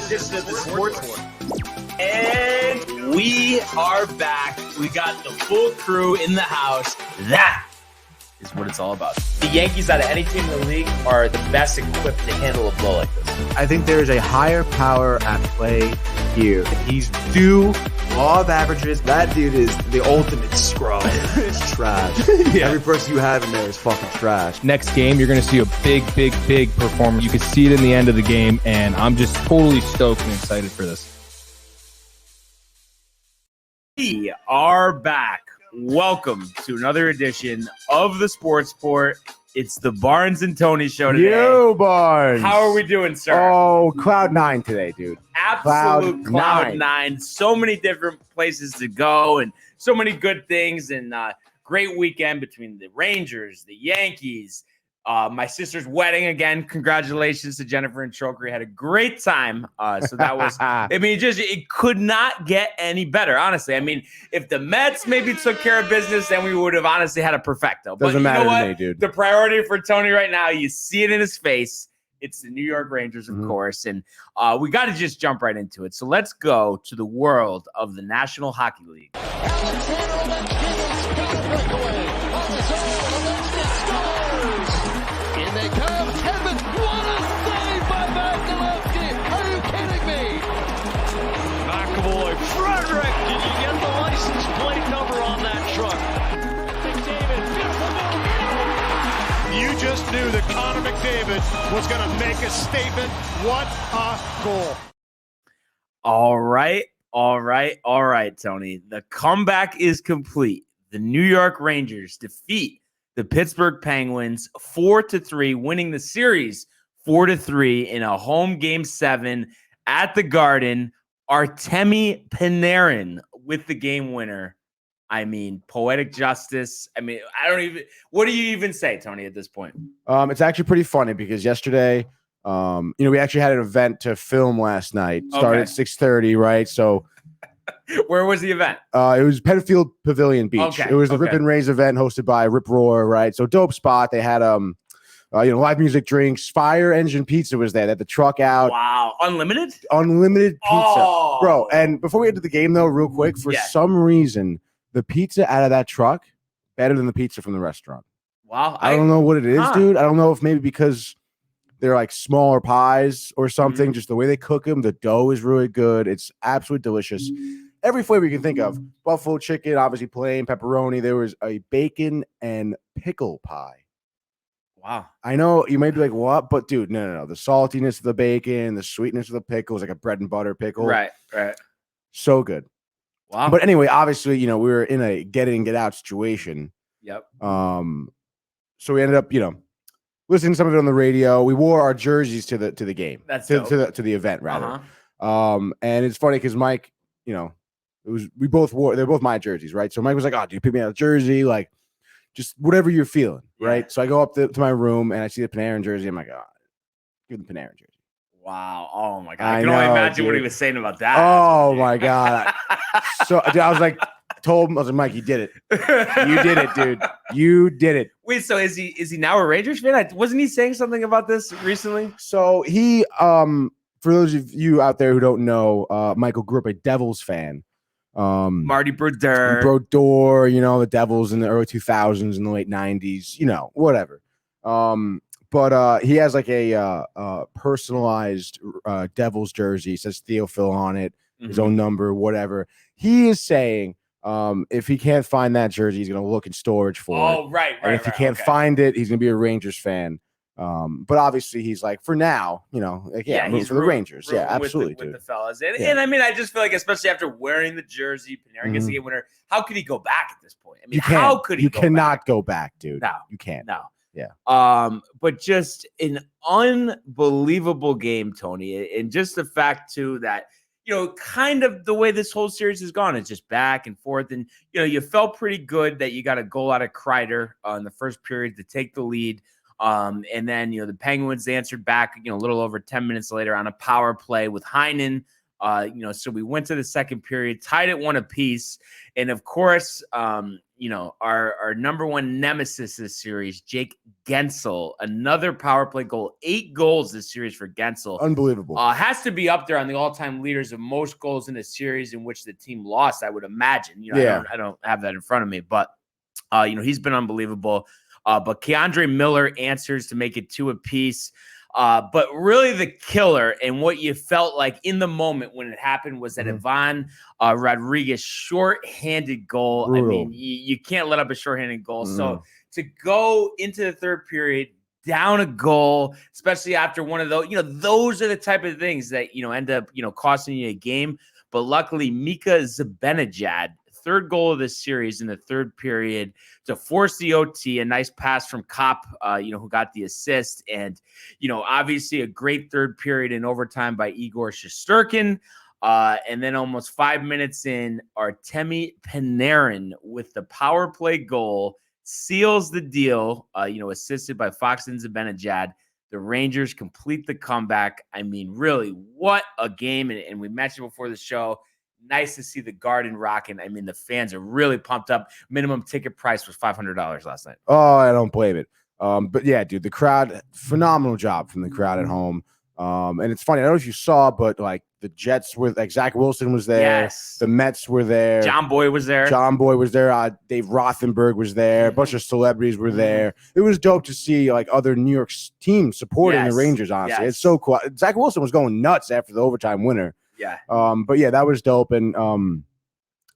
edition of the Sports Report. And we are back. We got the full crew in the house. That is what it's all about. The Yankees, out of any team in the league, are the best equipped to handle a blow like this. I think there is a higher power at play here. He's due law of averages. That dude is the ultimate scrub. It's trash. Yeah. Every person you have in there is fucking trash. Next game, you're going to see a big performance. You can see it in the end of the game, and I'm just totally stoked and excited for this. We are back. Welcome to another edition of the Sports Report. It's the Barnes and Tony show today. Yo, Barnes. How are we doing, sir? Oh, Cloud 9 today, dude. Absolute Cloud 9. So many different places to go and so many good things, and great weekend between the Rangers, the Yankees, my sister's wedding again. Congratulations to Jennifer and Chokri. Had a great time. So that was, I mean, it could not get any better, honestly. I mean, if the Mets maybe took care of business, then we would have honestly had a perfecto. But Doesn't matter to me, dude. The priority for Tony right now, you see it in his face. It's the New York Rangers, of course. And we got to just jump right into it. So let's go to the world of the National Hockey League. Frederick, did you get the license plate number on that truck? McDavid, beautiful move. You just knew that Connor McDavid was going to make a statement. What a goal. All right, Tony. The comeback is complete. The New York Rangers defeat the Pittsburgh Penguins 4-3, winning the series 4-3 in a home Game 7 at the Garden. Artemi Panarin with the game winner. I mean, poetic justice. I mean, what do you even say, Tony, at this point? It's actually pretty funny because yesterday, we actually had an event to film last night. Started at 6:30, right? So where was the event? It was Penfield Pavilion Beach. Okay. It was the Rip and Raise event hosted by Rip Roar, right? So dope spot. They had live music, drinks, Fire Engine Pizza was there. They had the truck out. Wow. Unlimited pizza. Oh. Bro. And before we get to the game, though, real quick, for some reason, the pizza out of that truck better than the pizza from the restaurant. Wow. I don't know what it is, dude. I don't know if maybe because they're like smaller pies or something. Just the way they cook them, the dough is really good. It's absolutely delicious. Every flavor you can think of. Buffalo chicken, obviously plain, pepperoni. There was a bacon and pickle pie. Wow. I know you might be like, what? But dude, no. The saltiness of the bacon, the sweetness of the pickle was like a bread and butter pickle. Right. So good. Wow. But anyway, obviously, we were in a get in, get out situation. Yep. So we ended up, listening to some of it on the radio. We wore our jerseys to the game. That's to the event, rather. Uh-huh. And it's funny because Mike, they're both my jerseys, right? So Mike was like, oh, do you pick me out a jersey? Like, just whatever you're feeling, right? Yeah. So I go up to my room and I see the Panarin jersey. I'm like, oh, give the Panarin jersey. Wow. Oh, my God. I can only imagine what he was saying about that. Oh, my God. So dude, I was like, told him, I was like, Mike, you did it. You did it, dude. You did it. Wait, so is he now a Rangers fan? Wasn't he saying something about this recently? So he, for those of you out there who don't know, Michael grew up a Devils fan. Marty Brodeur, the Devils in the early 2000s, in the late 90s, whatever. But he has like a personalized Devils jersey. It says Theo Phil on it, his own number, whatever. He is saying if he can't find that jersey, he's going to look in storage for it. Oh, right. And if he can't find it, he's going to be a Rangers fan. But obviously he's like, for now, he's for the Rangers. Yeah, absolutely, with the fellas. And I mean, I just feel like, especially after wearing the jersey, Panarin gets the game winner. How could he go back at this point? I mean, how could he? You cannot go back, dude. No, you can't. No. Yeah. But just an unbelievable game, Tony, and just the fact too that kind of the way this whole series has gone, it's just back and forth, and you felt pretty good that you got a goal out of Kreider in the first period to take the lead. And then, the Penguins answered back, a little over 10 minutes later on a power play with Heinen So we went to the second period, tied at 1 apiece. And of course, our number one nemesis this series, Jake Gensel, another power play goal, 8 goals this series for Gensel. Unbelievable. Has to be up there on the all-time leaders of most goals in a series in which the team lost, I would imagine. I don't have that in front of me, but he's been unbelievable. But Keandre Miller answers to make it 2 apiece. But really the killer and what you felt like in the moment when it happened was that Ivan Rodriguez shorthanded goal. Brutal. I mean, you can't let up a shorthanded goal. So to go into the third period down a goal, especially after one of those, those are the type of things that, end up, costing you a game. But luckily, Mika Zibanejad, third goal of this series in the third period to force the OT, a nice pass from Kopp, who got the assist. And, obviously a great third period in overtime by Igor Shesterkin. And then almost 5 minutes in, Artemi Panarin with the power play goal seals the deal, assisted by Fox and Zibanejad. The Rangers complete the comeback. I mean, really, what a game. And we mentioned before the show, nice to see the Garden rocking. I mean, the fans are really pumped up. Minimum ticket price was $500 last night. Oh, I don't blame it. But yeah, dude, the crowd, phenomenal job from the crowd at home. And it's funny, I don't know if you saw, but like the Jets were like Zach Wilson was there. Yes. The Mets were there. John Boy was there. Dave Rothenberg was there. A bunch of celebrities were there. It was dope to see like other New York teams supporting the Rangers, honestly. Yes. It's so cool. Zach Wilson was going nuts after the overtime winner. Yeah. But yeah, that was dope. And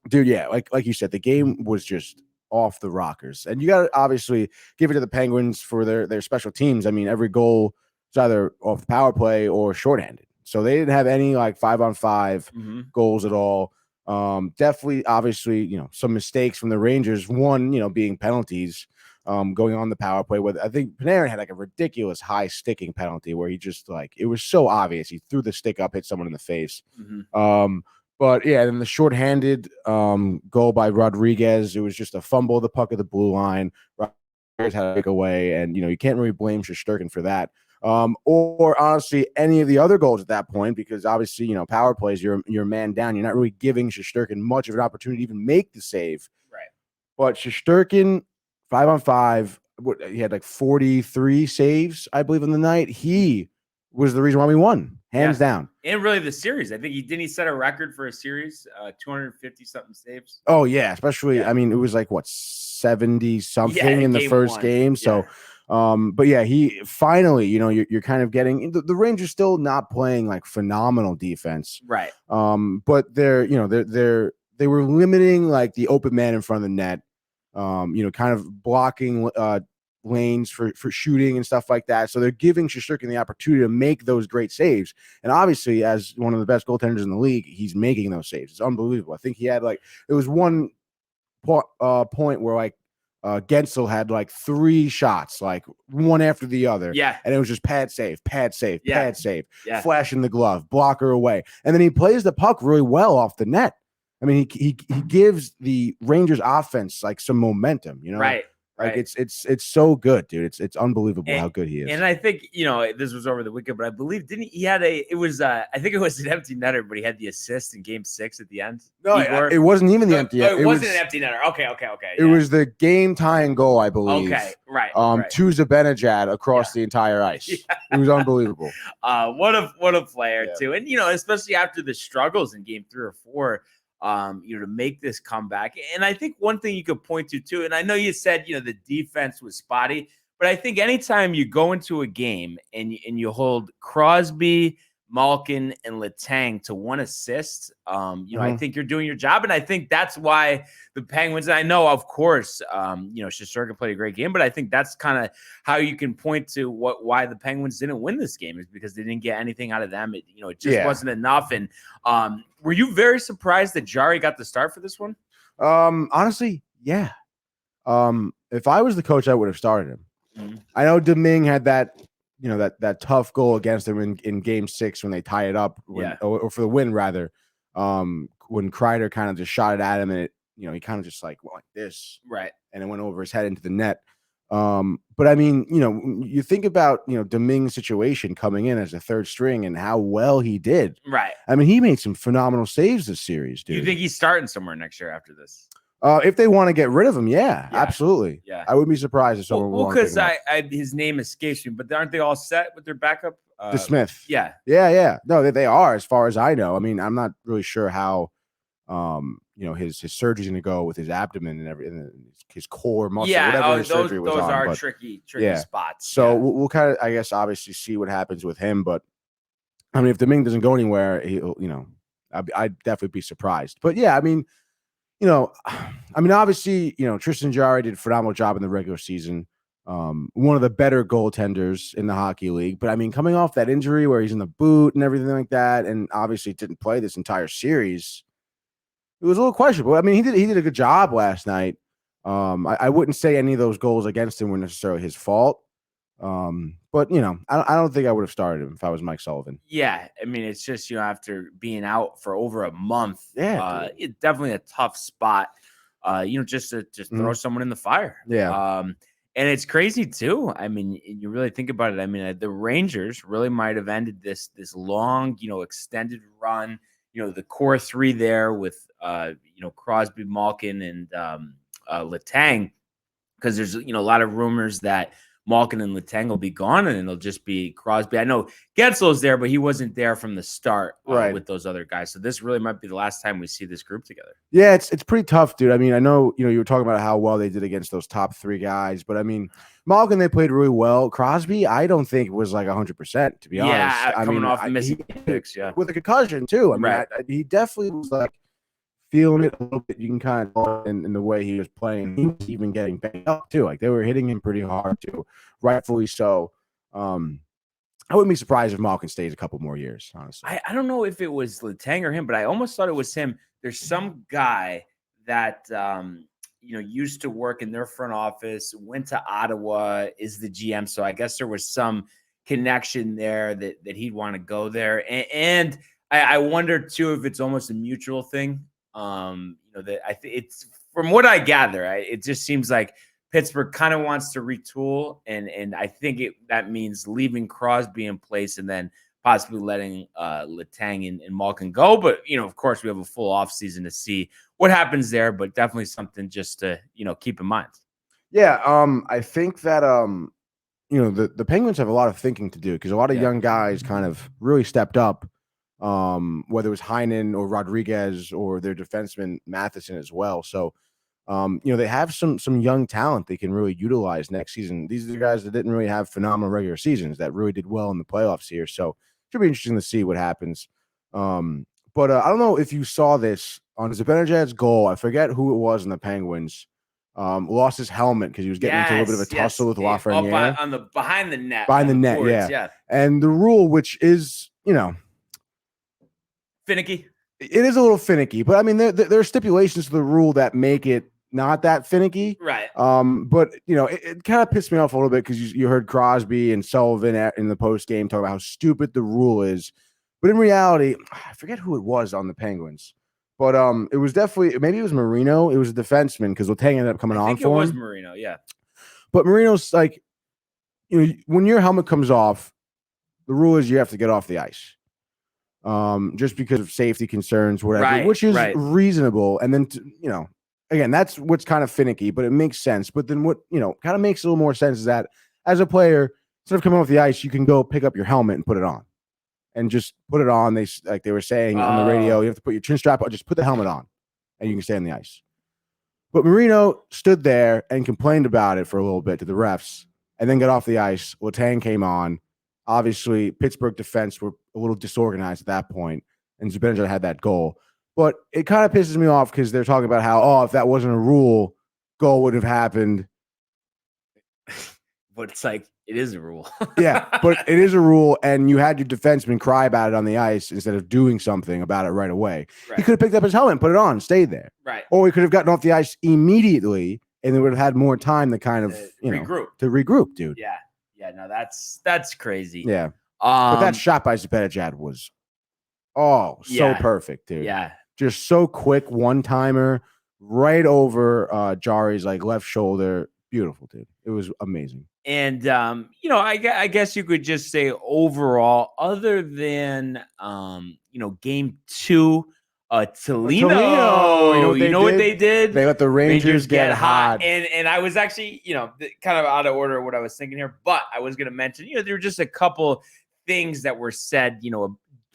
dude, yeah, like you said, the game was just off the rockers. And you got to obviously give it to the Penguins for their special teams. I mean, every goal is either off the power play or shorthanded. So they didn't have any like 5-on-5 goals at all. Definitely, obviously, some mistakes from the Rangers. One, being penalties going on the power play. With I think Panarin had like a ridiculous high sticking penalty where he just like it was so obvious. He threw the stick up, hit someone in the face. But yeah, then the shorthanded goal by Rodriguez, it was just a fumble of the puck at the blue line. Rodriguez had to take away, and you can't really blame Shesterkin for that. Or honestly, any of the other goals at that point, because obviously, power plays, you're a man down. You're not really giving Shesterkin much of an opportunity to even make the save. Right. But Shesterkin, 5-on-5, he had like 43 saves, I believe, in the night. He was the reason why we won, hands down. And really the series. I think he set a record for a series, 250 something saves. Oh yeah, especially I mean, it was like what 70 something in the first game. So but yeah, he finally, you're kind of getting the Rangers still not playing like phenomenal defense. Right. But they were limiting like the open man in front of the net, kind of blocking lanes for shooting and stuff like that. So they're giving Shesterkin the opportunity to make those great saves. And obviously, as one of the best goaltenders in the league, he's making those saves. It's unbelievable. I think he had it was one point where Gensel had 3 shots, one after the other. Yeah. And it was just pad save, pad save, pad save, flashing the glove, blocker away. And then he plays the puck really well off the net. I mean, he gives the Rangers offense some momentum, Right. It's so good, dude. It's unbelievable how good he is. And I think, this was over the weekend, but I believe I think it was an empty netter, but he had the assist in game 6 at the end. No, it wasn't even the empty netter. It wasn't an empty netter. Okay. It was the game tying goal, I believe. Okay, right. To Zibanejad across the entire ice. Yeah. It was unbelievable. What a player too. And especially after the struggles in game 3 or 4. To make this comeback. And I think one thing you could point to too, and I know you said, the defense was spotty, but I think anytime you go into a game and you hold Crosby, Malkin, and Letang to 1 assist, I think you're doing your job. And I think that's why the Penguins, and I know, of course, Shesterkin played a great game, but I think that's kind of how you can point to why the Penguins didn't win this game is because they didn't get anything out of them. It just wasn't enough. And were you very surprised that Jari got the start for this one? Honestly, yeah. If I was the coach, I would have started him. I know Domingue had that, that tough goal against them in game 6 when they tie it up, or for the win rather. When Kreider kind of just shot it at him and it, he kind of just went like this, right, and it went over his head into the net. But I mean, you think about, Domingue's situation coming in as a third string and how well he did. Right. I mean, he made some phenomenal saves this series, dude. You think he's starting somewhere next year after this? If they want to get rid of him, yeah, absolutely. Yeah. I wouldn't be surprised if someone Well, because his name escapes me, but aren't they all set with their backup? The Smith. Yeah. Yeah. No, they are, as far as I know. I mean, I'm not really sure how his surgery's going to go with his abdomen and everything, his core muscle, whatever his surgery was on. Those are tricky spots. So we'll kind of, I guess, obviously see what happens with him. But I mean, if Domingue doesn't go anywhere, I'd definitely be surprised. But yeah, I mean, obviously, Tristan Jarry did a phenomenal job in the regular season. One of the better goaltenders in the hockey league. But I mean, coming off that injury where he's in the boot and everything like that, and obviously didn't play this entire series, it was a little questionable. I mean, he did a good job last night. I wouldn't say any of those goals against him were necessarily his fault. But I don't think I would have started him if I was Mike Sullivan. Yeah, I mean, it's just after being out for over a month, it's definitely a tough spot. Just to throw someone in the fire. Yeah. And it's crazy too. I mean, you really think about it. I mean, the Rangers really might have ended this long, extended run. The core three there with Crosby, Malkin, and Letang, because there's a lot of rumors that Malkin and Letang will be gone, and it'll just be Crosby. I know Getzel's there, but he wasn't there from the start with those other guys. So this really might be the last time we see this group together. Yeah, it's pretty tough, dude. I mean, I know you were talking about how well they did against those top three guys, but I mean, Malkin, they played really well. Crosby, I don't think was like 100%, to be honest. Yeah, coming off missing picks, with a concussion too. I mean, he definitely was like feeling it a little bit. You can kind of in the way he was playing. He was even getting banged up too. Like they were hitting him pretty hard too, rightfully so. I wouldn't be surprised if Malkin stays a couple more years, honestly. I don't know if it was Letang or him, but I almost thought it was him. There's some guy that used to work in their front office, went to Ottawa, is the GM. So I guess there was some connection there that he'd want to go there. And I wonder too if it's almost a mutual thing. That I think it's, from what I gather, it just seems like Pittsburgh kind of wants to retool, and I think that means leaving Crosby in place and then possibly letting Letang and Malkin go. But of course, we have a full offseason to see what happens there. But definitely something just to keep in mind. Yeah, I think that the Penguins have a lot of thinking to do because a lot of young guys kind of really stepped up. Whether it was Heinen or Rodriguez or their defenseman Matheson as well. So, they have some young talent they can really utilize next season. These are the guys that didn't really have phenomenal regular seasons that really did well in the playoffs here. So it should be interesting to see what happens. But I don't know if you saw this on Zibanejad's goal. I forget who it was in the Penguins. Lost his helmet because he was getting into a little bit of a tussle with Lafreniere. On the behind the net. Behind the net, boards, yeah. And the rule, which is, finicky. It is a little finicky, but I mean, there are stipulations to the rule that make it not that finicky. Right. But it kind of pissed me off a little bit because you heard Crosby and Sullivan in the post game talk about how stupid the rule is. But in reality, I forget who it was on the Penguins, but it was definitely, maybe it was Marino. It was a defenseman because Letang ended up coming on for him. It was Marino, yeah. But Marino's like, when your helmet comes off, the rule is you have to get off the ice. Just because of safety concerns, whatever, which is reasonable. And then, again, that's what's kind of finicky, but it makes sense. But then what, kind of makes a little more sense is that as a player, instead of coming off the ice, you can go pick up your helmet and put it on and just put it on. They were saying on the radio, you have to put your chin strap on, just put the helmet on and you can stay on the ice. But Marino stood there and complained about it for a little bit to the refs and then got off the ice. Letang came on. Obviously, Pittsburgh defense were a little disorganized at that point, and Zibanejad had that goal. But it kind of pisses me off because they're talking about how, if that wasn't a rule, goal would have happened. But it's like, it is a rule. Yeah, but it is a rule, and you had your defenseman cry about it on the ice instead of doing something about it right away. Right. He could have picked up his helmet and put it on and stayed there. Right. Or he could have gotten off the ice immediately, and they would have had more time to kind of, regroup, dude. Yeah. Yeah, no, that's crazy. Yeah. But that shot by Zibanejad was, so perfect, dude. Yeah. Just so quick, one-timer, right over Jarry's left shoulder, beautiful, dude. It was amazing. And I guess you could just say overall, other than game 2, Toledo, you know what they did? They let the Rangers get hot. And I was actually, kind of out of order of what I was thinking here, but I was going to mention, there were just a couple things that were said,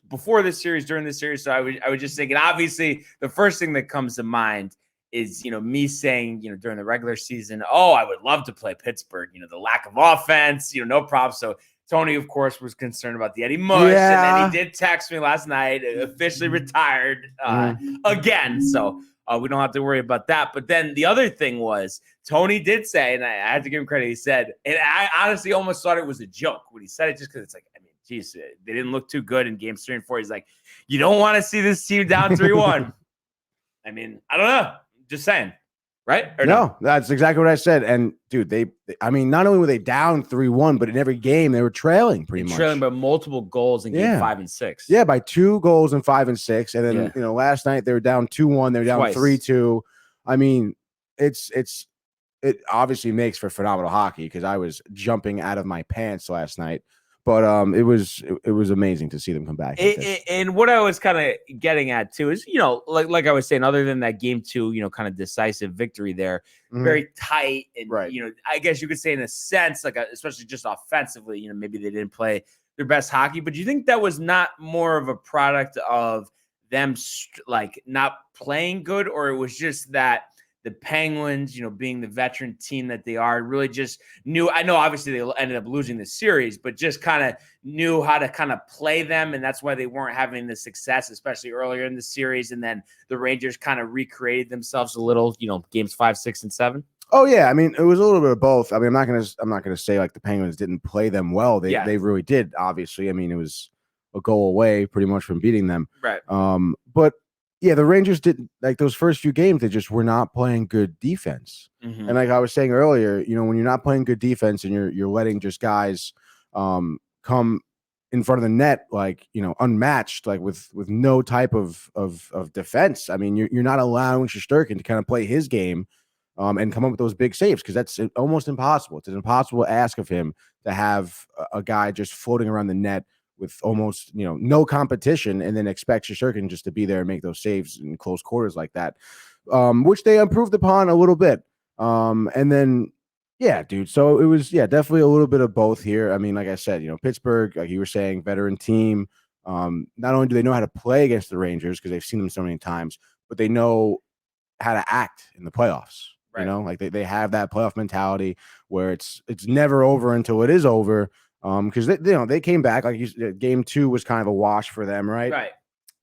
before this series, during this series. So I was just thinking, obviously, the first thing that comes to mind is, me saying, during the regular season, oh, I would love to play Pittsburgh, the lack of offense, no problem. So Tony, of course, was concerned about the Eddie Mush. Yeah. And then he did text me last night, officially retired again. So we don't have to worry about that. But then the other thing was, Tony did say, and I had to give him credit, he said, and I honestly almost thought it was a joke when he said it, just because it's like, geez, they didn't look too good in games 3 and 4. He's like, you don't want to see this team down 3-1. I mean, I don't know. Just saying. Right? Or no, that's exactly what I said. And dude, not only were they down 3-1, but in every game they were trailing pretty much. Trailing by multiple goals in game 5 and 6. Yeah, by 2 goals in 5 and 6. And then, last night they were down 2-1. They were down 3-2. I mean, it obviously makes for phenomenal hockey, because I was jumping out of my pants last night. But it was amazing to see them come back. And what I was kind of getting at too is, like I was saying, other than that game 2, kind of decisive victory there, very tight. And, I guess you could say in a sense, like especially just offensively, maybe they didn't play their best hockey. But do you think that was not more of a product of them not playing good, or it was just that the Penguins, being the veteran team that they are, really just knew, I know obviously they ended up losing the series, but just kind of knew how to kind of play them. And that's why they weren't having the success, especially earlier in the series. And then the Rangers kind of recreated themselves a little, games 5, 6, and 7. Oh yeah. I mean, it was a little bit of both. I mean, I'm not going to say like the Penguins didn't play them well. They really did. Obviously. I mean, it was a goal away pretty much from beating them. Right. But yeah, the Rangers didn't, like those first few games, they just were not playing good defense. And like I was saying earlier, when you're not playing good defense and you're letting just guys come in front of the net, like, unmatched, like with no type of defense. I mean, you're not allowing Shesterkin to kind of play his game and come up with those big saves, because that's almost impossible. It's an impossible ask of him to have a guy just floating around the net with almost, no competition, and then expect Shesterkin just to be there and make those saves in close quarters like that, which they improved upon a little bit. And then, yeah, dude. So it was, definitely a little bit of both here. I mean, like I said, Pittsburgh, like you were saying, veteran team. Not only do they know how to play against the Rangers, because they've seen them so many times, but they know how to act in the playoffs. Right. Like they have that playoff mentality where it's never over until it is over. Because they came back, like game 2 was kind of a wash for them, right? Right.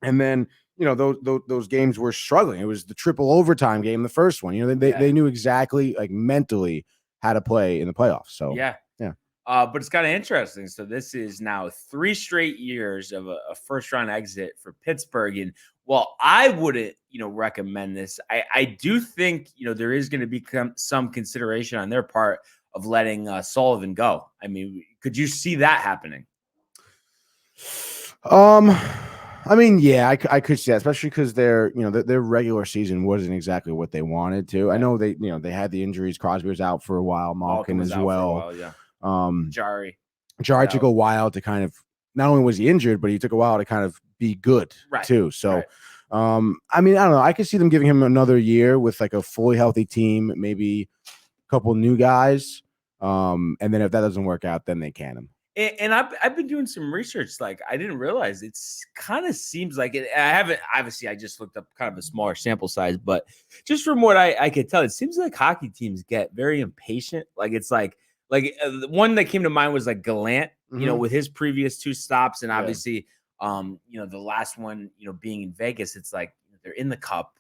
And then those games were struggling. It was the triple overtime game, the first one. They knew exactly, like, mentally how to play in the playoffs. So yeah. But it's kind of interesting. So this is now 3 straight years of a first round exit for Pittsburgh. And while I wouldn't, recommend this, I do think there is going to be some consideration on their part of letting Sullivan go. I mean, could you see that happening? I mean, yeah, I could see that, especially because their regular season wasn't exactly what they wanted to. I know they had the injuries. Crosby was out for a while, Malkin as well. Jari took a while to kind of, not only was he injured, but he took a while to kind of be good too. So, I mean, I don't know. I could see them giving him another year with like a fully healthy team, maybe couple new guys, and then if that doesn't work out, then they can him. And I've been doing some research. Like, I didn't realize it's kind of seems like it. I haven't, obviously, I just looked up kind of a smaller sample size, but just from what I could tell, it seems like hockey teams get very impatient. Like, it's like the one that came to mind was like Gallant, with his previous 2 stops, and obviously, the last one, being in Vegas. It's like they're in the Cup.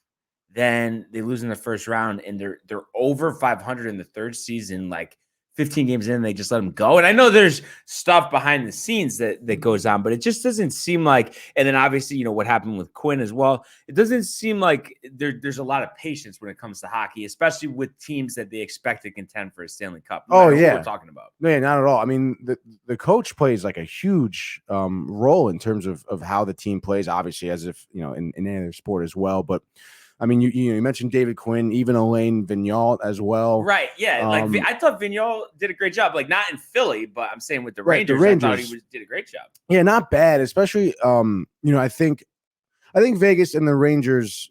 Then they lose in the first round, and they're over 500 in the third season, like 15 games in, they just let them go. And I know there's stuff behind the scenes that goes on, but it just doesn't seem like, and then obviously, what happened with Quinn as well. It doesn't seem like there's a lot of patience when it comes to hockey, especially with teams that they expect to contend for a Stanley Cup. Oh, yeah. What we're talking about. No, not at all. I mean, the coach plays like a huge role in terms of how the team plays, obviously, as if, in any other sport as well. But I mean, you mentioned David Quinn, even Alain Vigneault as well. Right. Yeah. I thought Vigneault did a great job. Like not in Philly, but I'm saying with the Right, the Rangers, I thought Rangers. he did a great job. Yeah, not bad, especially I think Vegas and the Rangers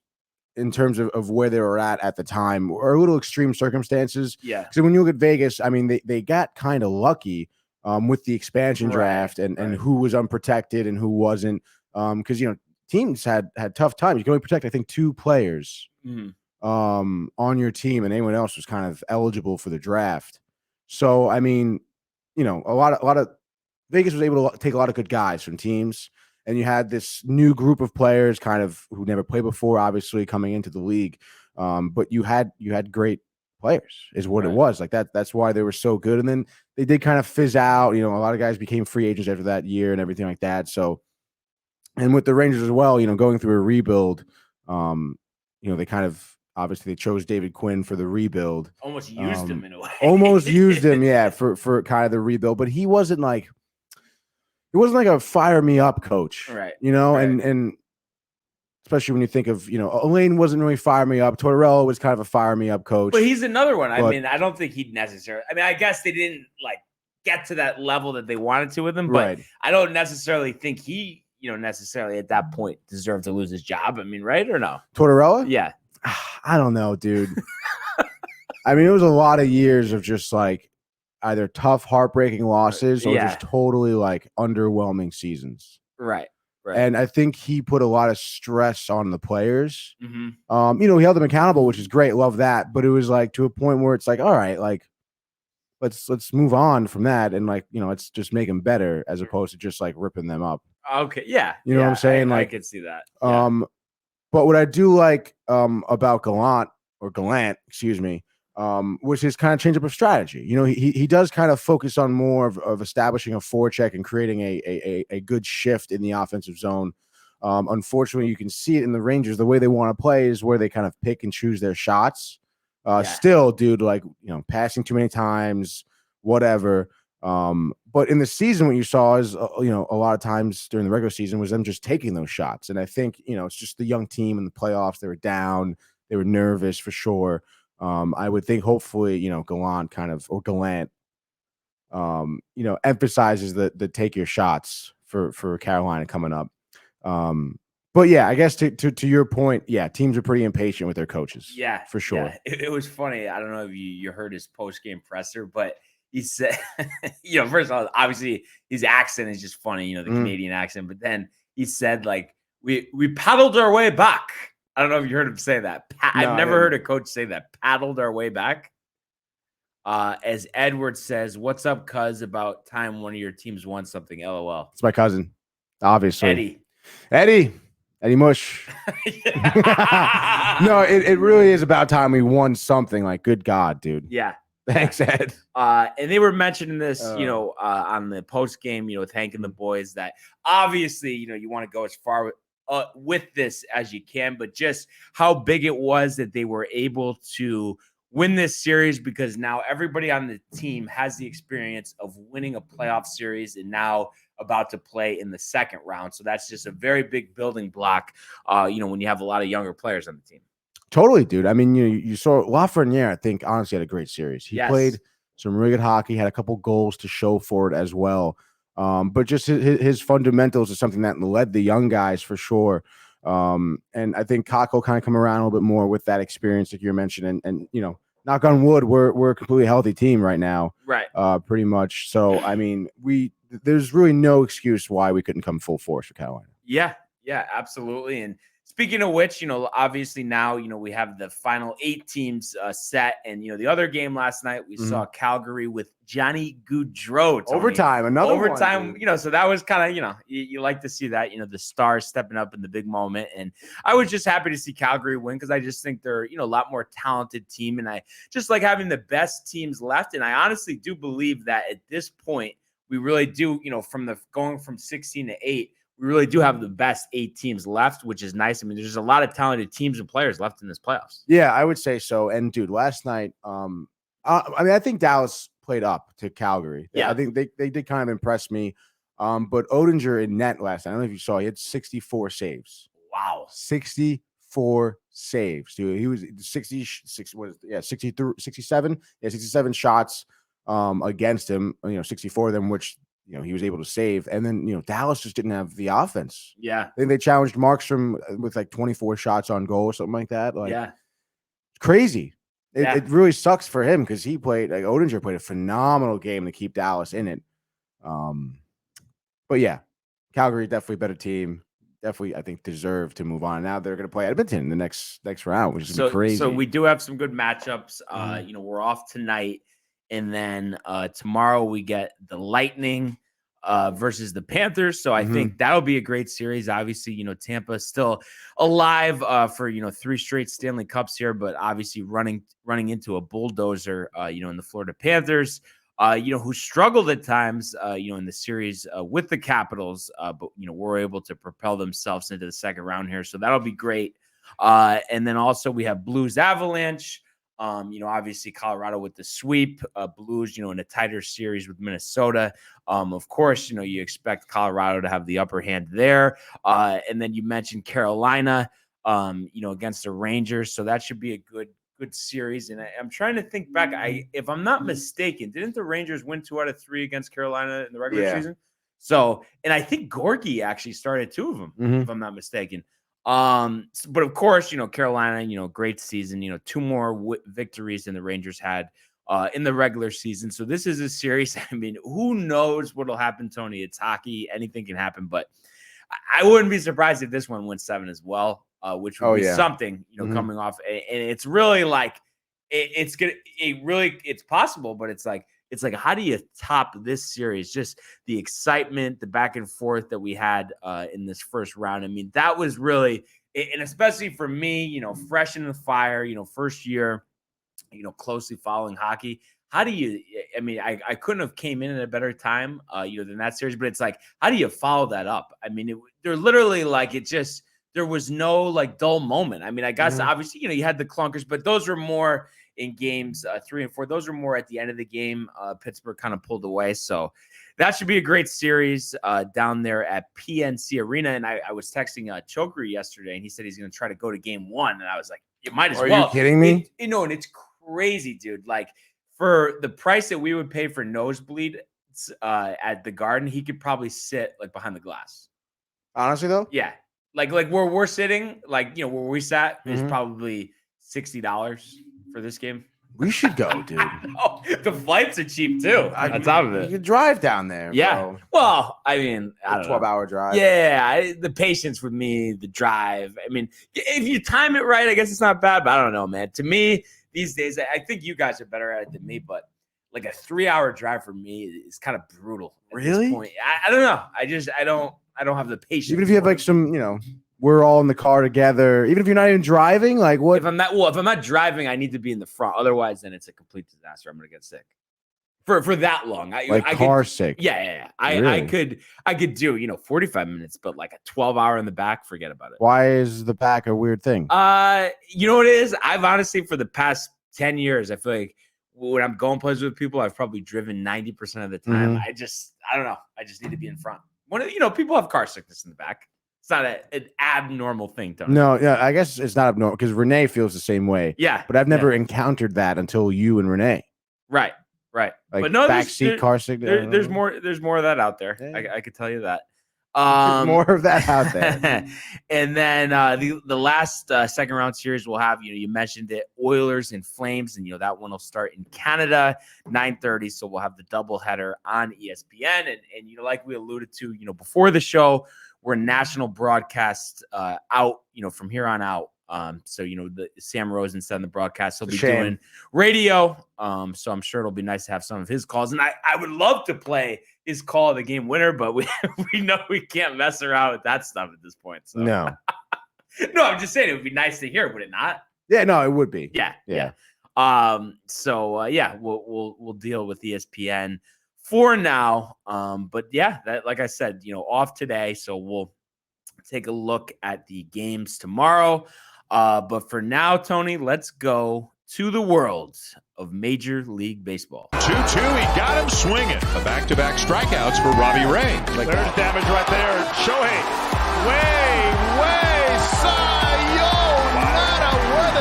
in terms of where they were at the time are a little extreme circumstances. Yeah. Because when you look at Vegas, I mean, they got kind of lucky with the expansion draft and who was unprotected and who wasn't. Because teams had tough times. You can only protect, I think, 2 players on your team, and anyone else was kind of eligible for the draft. So I mean, a lot of Vegas was able to take a lot of good guys from teams, and you had this new group of players kind of who never played before, obviously coming into the league. But you had great players is what it was. Like that's why they were so good. And then they did kind of fizz out. A lot of guys became free agents after that year and everything like that. So, and with the Rangers as well, going through a rebuild, they kind of obviously they chose David Quinn for the rebuild. Almost used him in a way. Almost used him, yeah, for kind of the rebuild. But he wasn't like a fire me up coach, right? And especially when you think of Alain wasn't really fire me up. Tortorella was kind of a fire me up coach, but he's another one. I mean, I don't think he'd necessarily. I mean, I guess they didn't like get to that level that they wanted to with him, but I don't necessarily think he, necessarily at that point deserved to lose his job. I mean, right or no? Tortorella? Yeah, I don't know, dude. I mean, it was a lot of years of just like either tough, heartbreaking losses or just totally like underwhelming seasons. Right. And I think he put a lot of stress on the players. He held them accountable, which is great. Love that. But it was like to a point where it's like, all right, like let's move on from that. And like, let's just make them better as opposed to just like ripping them up. Okay. Yeah. You know what I'm saying? I could see that. But what I do like about Gallant, excuse me, was his kind of change up of strategy. He does kind of focus on more of establishing a forecheck and creating a good shift in the offensive zone. Unfortunately, you can see it in the Rangers. The way they want to play is where they kind of pick and choose their shots. Still, dude, like, passing too many times, whatever. But in the season, what you saw is, a lot of times during the regular season was them just taking those shots. And I think, it's just the young team in the playoffs. They were down. They were nervous for sure. I would think hopefully, Gallant, emphasizes the take your shots for Carolina coming up. But yeah, I guess to your point, yeah, teams are pretty impatient with their coaches. Yeah, for sure. Yeah. It was funny. I don't know if you heard his post-game presser, but he said, first of all, obviously his accent is just funny, the Canadian accent. But then he said, like, we paddled our way back. I don't know if you heard him say that. I've never heard a coach say that. Paddled our way back. As Edward says, "What's up, cuz? About time one of your teams won something." LOL. It's my cousin, obviously. Eddie Mush. No, it really is about time we won something. Like, good God, dude. Yeah. Thanks, Ed. And they were mentioning this, on the post game, with Hank and the boys, that obviously, you want to go as far with this as you can, but just how big it was that they were able to win this series, because now everybody on the team has the experience of winning a playoff series and now about to play in the second round. So that's just a very big building block, when you have a lot of younger players on the team. Totally, dude. I mean, you saw Lafreniere, I think, honestly had a great series. He played some really good hockey, had a couple goals to show for it as well. But just his fundamentals is something that led the young guys for sure. And I think Kakko kind of come around a little bit more with that experience, like you're mentioning. And knock on wood, we're a completely healthy team right now. Right. Pretty much. So, I mean, there's really no excuse why we couldn't come full force for Carolina. Yeah, absolutely. And speaking of which, obviously now, we have the final 8 teams set. And, the other game last night, we saw Calgary with Johnny Gaudreau. Overtime, another overtime, one, so that was kind of, you like to see that, the stars stepping up in the big moment. And I was just happy to see Calgary win, because I just think they're, a lot more talented team. And I just like having the best teams left. And I honestly do believe that at this point, we really do, going from 16 to 8, we really do have the best 8 teams left, which is nice. I mean, there's a lot of talented teams and players left in this playoffs. Yeah, I would say so. And dude, last night, I think Dallas played up to Calgary. Yeah, I think they did kind of impress me. But Oettinger in net last night, I don't know if you saw, he had 64 saves. Wow. 64 saves. Dude, he was 67 shots against him. 64 of them, which he was able to save. And then Dallas just didn't have the offense. Yeah, I think they challenged Markstrom with like 24 shots on goal or something like that. yeah, crazy. Yeah. It really sucks for him because he played Oettinger played a phenomenal game to keep Dallas in it. But yeah, Calgary definitely a better team. Definitely, I think deserve to move on. Now they're going to play Edmonton in the next round, which is crazy. So we do have some good matchups. We're off tonight, and then tomorrow we get the Lightning versus the Panthers. So I think that'll be a great series. Obviously, Tampa still alive for 3 straight Stanley Cups here, but obviously running into a bulldozer. In the Florida Panthers. Who struggled at times, in the series with the Capitals, but were able to propel themselves into the second round here. So that'll be great. And then also we have Blues Avalanche. Obviously Colorado with the sweep, Blues, in a tighter series with Minnesota. Of course, you expect Colorado to have the upper hand there. And then you mentioned Carolina, against the Rangers. So that should be a good series. And I'm trying to think back. If I'm not mistaken, didn't the Rangers win 2 out of 3 against Carolina in the regular season? So, and I think Gorky actually started 2 of them, if I'm not mistaken. But of course, Carolina, great season, 2 more victories than the Rangers had in the regular season. So this is a series. I mean, who knows what'll happen, Tony? It's hockey. Anything can happen, but I wouldn't be surprised if this one went 7 as well. Which would be something, coming off. And it's really like, it's possible, but it's like, how do you top this series? Just the excitement, the back and forth that we had in this first round. I mean, that was really, and especially for me, fresh in the fire, first year, closely following hockey. How do you, I couldn't have came in at a better time, than that series, but it's like, how do you follow that up? I mean, they're literally like, there was no like dull moment. I mean, I guess obviously, you had the clunkers, but those were more in games 3 and 4. Those were more at the end of the game. Pittsburgh kind of pulled away. So that should be a great series down there at PNC Arena. And I was texting Chokri yesterday, and he said he's going to try to go to game 1. And I was like, you might as well. Are you kidding me? And it's crazy, dude. Like for the price that we would pay for nosebleed at the Garden, he could probably sit like behind the glass. Honestly, though? Yeah. Like where we're sitting, where we sat is probably $60 for this game. We should go, dude. Oh, the flights are cheap too. On top of it, you can drive down there. Yeah. Bro. Well, I mean, I don't 12-hour drive. Yeah, the patience with me, the drive. I mean, if you time it right, I guess it's not bad. But I don't know, man. To me, these days, I think you guys are better at it than me. But like a 3-hour drive for me is kind of brutal. At this point. I don't know. I don't have the patience. Even if you have like some, we're all in the car together. Even if you're not even driving, like what? If I'm not driving, I need to be in the front. Otherwise, then it's a complete disaster. I'm gonna get sick for that long. Sick. Yeah. Really? I could do 45 minutes, but like a 12-hour in the back, forget about it. Why is the back a weird thing? You know what it is? I've honestly for the past 10 years, I feel like when I'm going places with people, I've probably driven 90% of the time. I don't know. I just need to be in front. People have car sickness in the back. It's not an abnormal thing, Tony. No, yeah, I guess it's not abnormal because Renee feels the same way. Yeah. But I've never encountered that until you and Renee. Right. Like but no, backseat car sickness. There's more of that out there. Yeah. I could tell you that. There's more of that out there. And then the last second round series we'll have, you mentioned it, Oilers and Flames, and that one will start in Canada, 9:30. So we'll have the doubleheader on ESPN, and like we alluded to, before the show, we're national broadcast out, from here on out. So the Sam Rosenstein, the broadcast, he'll be doing radio. So I'm sure it'll be nice to have some of his calls, and I would love to play his call of the game winner, but we know we can't mess around with that stuff at this point. So. No, I'm just saying it would be nice to hear, would it not? Yeah, no, it would be. Yeah. We'll deal with ESPN for now. But yeah, that, like I said, off today, so we'll take a look at the games tomorrow. But for now, Tony, let's go to the world of Major League Baseball. 2-2, he got him swinging. A back-to-back strikeouts for Robbie Ray. There's damage right there. Shohei, way, Cy Young, not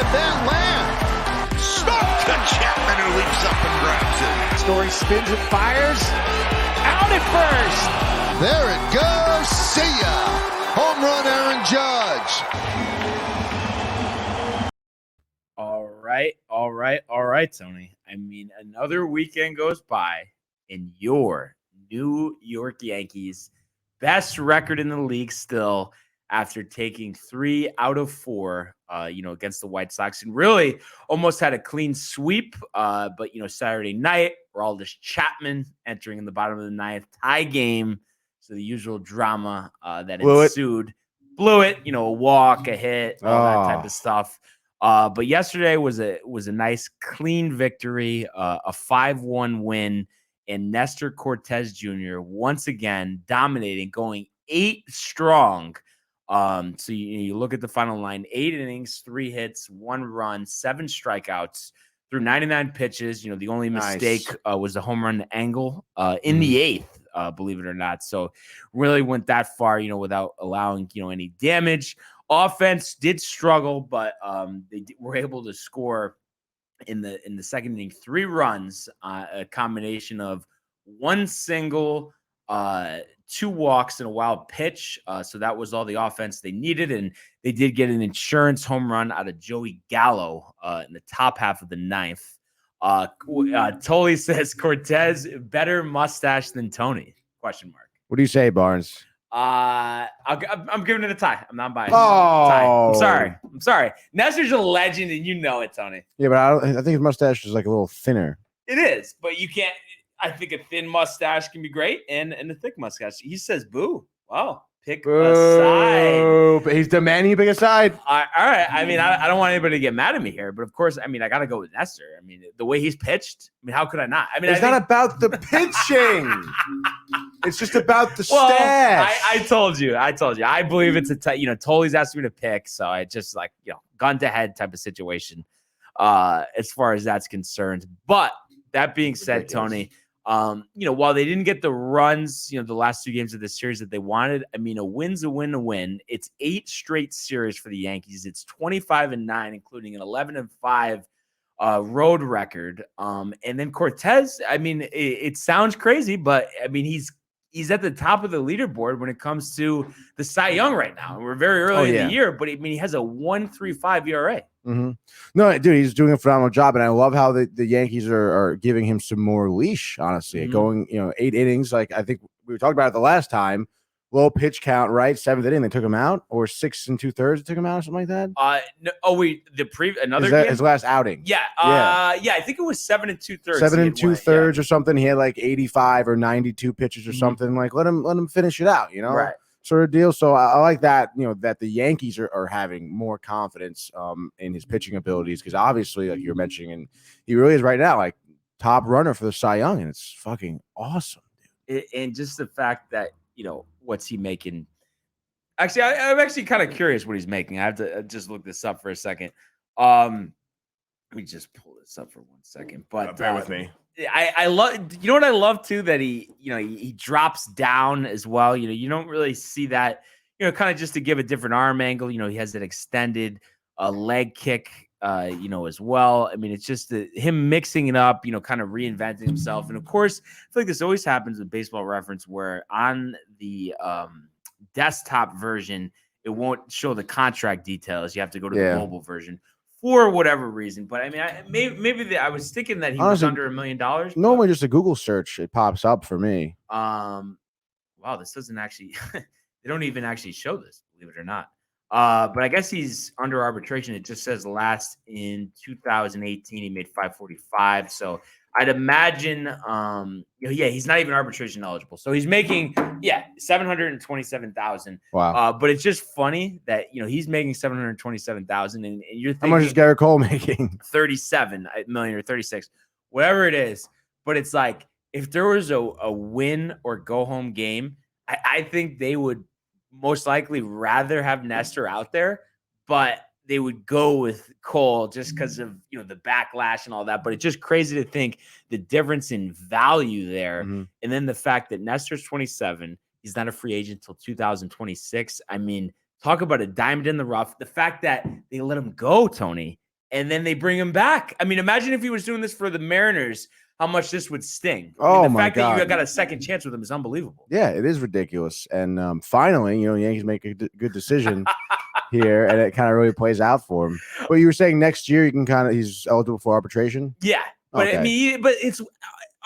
did that land? Stuck to Chapman, who leaps up and grabs it. Story spins and fires. Out at first. There it goes. See ya. Home run, Aaron Judge. All right, Tony. I mean, another weekend goes by and your New York Yankees, best record in the league still, after taking 3 out of 4, against the White Sox, and really almost had a clean sweep. But Saturday night, Aroldis Chapman entering in the bottom of the ninth, tie game. So the usual drama that ensued. Blew it, a walk, a hit, all that type of stuff. But yesterday was a nice clean victory, a 5-1 win, and Nestor Cortez Jr. once again dominating, going 8 strong. So you look at the final line: 8 innings, 3 hits, 1 run, 7 strikeouts through 99 pitches. The only mistake was the home run angle in the 8th, believe it or not. So really went that far, without allowing any damage. Offense did struggle, but they were able to score in the second inning 3 runs, a combination of 1 single, 2 walks, and a wild pitch. So that was all the offense they needed, and they did get an insurance home run out of Joey Gallo in the top half of the 9th. Tully says Cortez better mustache than Tony? ? What do you say, Barnes? I'm giving it a tie. I'm not biased. Oh, Tie. I'm sorry. Nestor's a legend, and you know it, Tony. Yeah, but I think his mustache is like a little thinner. It is, but you can't. I think a thin mustache can be great, and a thick mustache. He says, "Boo." Wow, pick a side. But he's demanding you pick a side. All right. I mean, I don't want anybody to get mad at me here, but of course, I mean, I got to go with Nestor. I mean, the way he's pitched. I mean, how could I not? I mean, it's not about the pitching. It's just about the stash. I told you. I believe it's Tully's asked me to pick, so I just gun to head type of situation as far as that's concerned. But that being said, Tony, while they didn't get the runs, the last 2 games of the series that they wanted, I mean, a win's a win to win. It's 8 straight series for the Yankees. It's 25-9, including an 11-5 road record. And then Cortez, I mean, it sounds crazy, but I mean, he's at the top of the leaderboard when it comes to the Cy Young right now. We're very early in the year, but I mean, he has a 1.35 ERA. Mm-hmm. No, dude, he's doing a phenomenal job, and I love how the Yankees are giving him some more leash. Honestly, going 8 innings. Like I think we talked about it the last time. Low pitch count, right? 7th inning, they took him out, or 6 2/3 they took him out, or something like that. No, another game? His last outing. Yeah, I think it was 7 2/3. 7 2/3 or something. He had like 85 or 92 pitches or something. Like let him finish it out, right? Sort of deal. So I like that, that the Yankees are having more confidence in his pitching abilities, because obviously, like you're mentioning, and he really is right now, like top runner for the Cy Young, and it's fucking awesome, dude. And just the fact that what's he making? Actually, I'm actually kind of curious what he's making. I have to just look this up for a second. Let me just pull this up for 1 second. But bear with me. I love, what I love too, that he drops down as well. You don't really see that, kind of just to give a different arm angle. He has that extended leg kick, as well. I mean, it's just him mixing it up, kind of reinventing himself. And of course, I feel like this always happens with Baseball Reference, where on the desktop version, it won't show the contract details. You have to go to the mobile version for whatever reason. But I mean, maybe I was thinking that he was under $1 million. Normally, just a Google search, it pops up for me. Wow, this doesn't actually. They don't even actually show this, believe it or not. But I guess he's under arbitration. It just says last in 2018 he made $545. So I'd imagine, he's not even arbitration eligible. So he's making, $727,000. Wow. But it's just funny that he's making $727,000, and you're thinking, how much is Garrett Cole making? 37 million or 36, whatever it is. But it's like, if there was a win or go home game, I think they would most likely rather have Nestor out there, but they would go with Cole just because of the backlash and all that. But it's just crazy to think the difference in value there. Mm-hmm. And then the fact that Nestor's 27, he's not a free agent until 2026. I mean, talk about a diamond in the rough. The fact that they let him go, Tony, and then they bring him back. I mean, imagine if he was doing this for the Mariners, how much this would sting. Oh, the my fact God. that you got a second chance with him is unbelievable. Yeah, it is ridiculous. And finally, Yankees make a good decision here, and it kind of really plays out for him. But you were saying next year he's eligible for arbitration? Yeah. But Okay. I mean,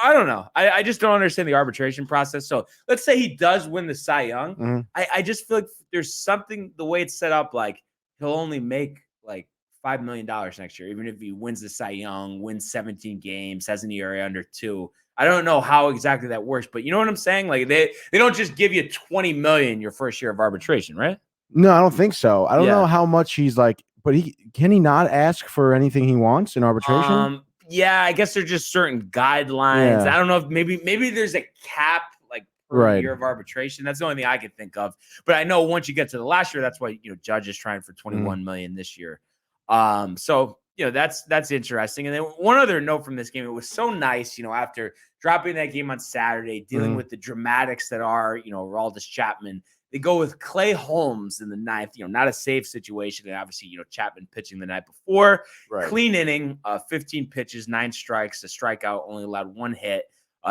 I don't know. I just don't understand the arbitration process. So let's say he does win the Cy Young. Mm-hmm. I just feel like there's something, the way it's set up, like he'll only make like $5 million next year, even if he wins the Cy Young, wins 17 games, has an ERA under 2. I don't know how exactly that works, but you know what I'm saying? Like they don't just give you $20 million your first year of arbitration, right? No, I don't think so. I don't know how much he's like, but can he not ask for anything he wants in arbitration? Yeah, I guess there's just certain guidelines. Yeah. I don't know if maybe there's a cap like per year of arbitration. That's the only thing I could think of. But I know once you get to the last year, that's why Judge is trying for $21 million this year. So that's interesting. And then one other note from this game, it was so nice, after dropping that game on Saturday, dealing with the dramatics that are, Aroldis Chapman. They go with Clay Holmes in the ninth, not a safe situation. And obviously, Chapman pitching the night before. Right. Clean inning, 15 pitches, 9 strikes, a strikeout, only allowed 1 hit.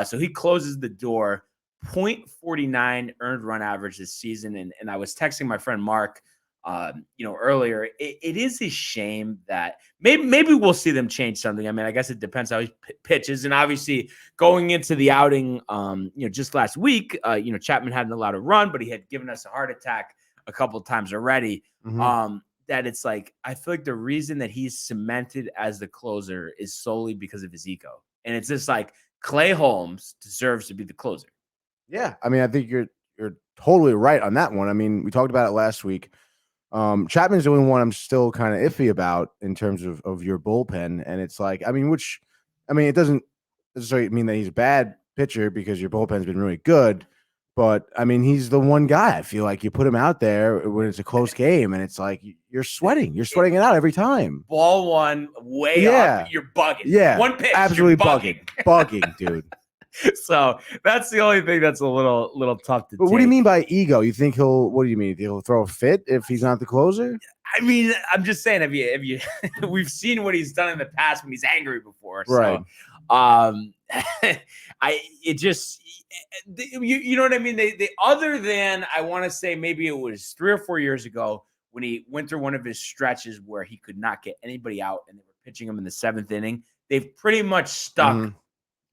So he closes the door. 0.49 earned run average this season. And I was texting my friend Mark, earlier. It is a shame that maybe we'll see them change something. I mean, I guess it depends how he pitches. And obviously, going into the outing, just last week, Chapman hadn't allowed a run, but he had given us a heart attack a couple of times already. Mm-hmm. That it's like, I feel like the reason that he's cemented as the closer is solely because of his ego. And it's just like Clay Holmes deserves to be the closer. Yeah. I mean, I think you're totally right on that one. I mean, we talked about it last week. Chapman's the only one I'm still kind of iffy about in terms of your bullpen. And it's like, it doesn't necessarily mean that he's a bad pitcher because your bullpen's been really good. But I mean, he's the one guy. I feel like you put him out there when it's a close game and it's like you're sweating it out every time. Ball one way up. You're bugging. Yeah. One pitch. Absolutely bugging, dude. So that's the only thing that's a little tough to But take. what do you mean by ego? You think what do you mean? He'll throw a fit if he's not the closer? I mean, I'm just saying, if you we've seen what he's done in the past when he's angry before. Right. So, you know what I mean? They other than, I want to say maybe it was 3 or 4 years ago when he went through one of his stretches where he could not get anybody out and they were pitching him in the 7th inning. They've pretty much stuck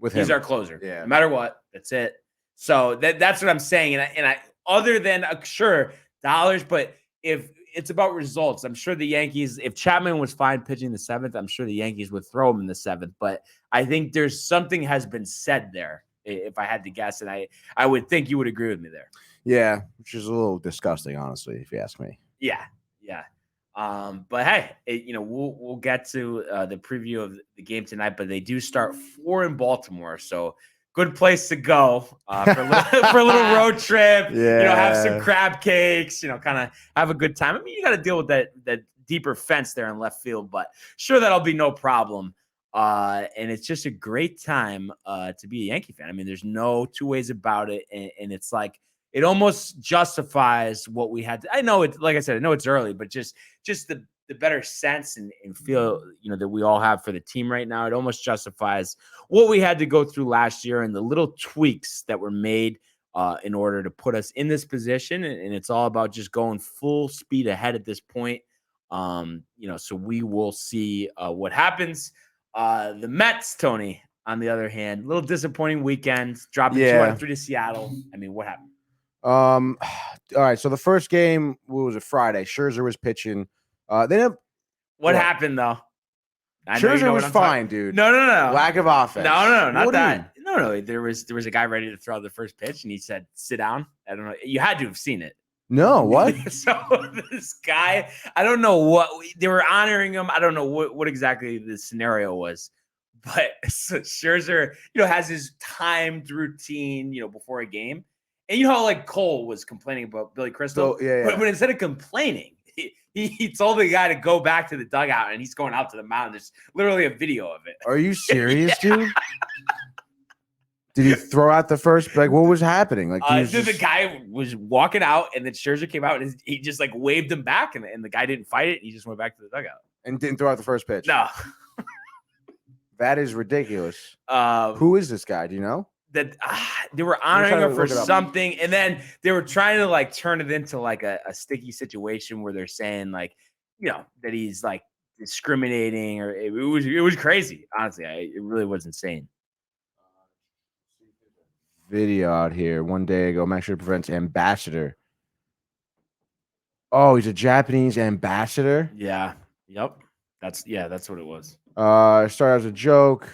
with him. He's our closer. Yeah. No matter what, that's it. So that's what I'm saying. And I other than sure dollars, but if it's about results, I'm sure the Yankees, if Chapman was fine pitching the 7th, I'm sure the Yankees would throw him in the 7th. But I think there's something has been said there, if I had to guess, and I would think you would agree with me there. Yeah, which is a little disgusting, honestly, if you ask me. Yeah. But hey, we'll get to the preview of the game tonight, but they do start 4 in Baltimore, so good place to go for a little road trip. Yeah. Have some crab cakes. Kind of have a good time. I mean, you got to deal with that deeper fence there in left field, but sure, that'll be no problem. And it's just a great time to be a Yankee fan. I mean, there's no two ways about it, and it's like, it almost justifies what we had. I know it, like I said, I know it's early, but just the better sense and feel, that we all have for the team right now. It almost justifies what we had to go through last year and the little tweaks that were made in order to put us in this position. And it's all about just going full speed ahead at this point. So we will see what happens. The Mets, Tony, on the other hand, a little disappointing weekend, dropping 2 out of 3 to Seattle. I mean, what happened? All right. So the first game, what was it? Friday. Scherzer was pitching. What happened though? Scherzer was fine, dude. No. Lack of offense. No, not that. No. There was a guy ready to throw the first pitch, and he said, "Sit down." I don't know. You had to have seen it. No, what? So this guy, I don't know what they were honoring him. I don't know what exactly the scenario was, but Scherzer, has his timed routine, before a game. And how like Cole was complaining about Billy Crystal, but instead of complaining, he told the guy to go back to the dugout, and he's going out to the mound. There's literally a video of it. Are you serious, dude? Did he throw out the first? Like, what was happening? Like, the guy was walking out, and then Scherzer came out, and he just like waved him back, and the guy didn't fight it. He just went back to the dugout. and didn't throw out the first pitch. No. That is ridiculous. Who Who is this guy? Do you know? that they were honoring trying to him for look it up. something, and then they were trying to like turn it into like a sticky situation where they're saying like, that he's like discriminating, or it was crazy. Honestly, it really was insane. Video out here 1 day ago. Make sure to prevent ambassador. Oh, he's a Japanese ambassador. Yeah. Yep. That's what it was. Started as a joke.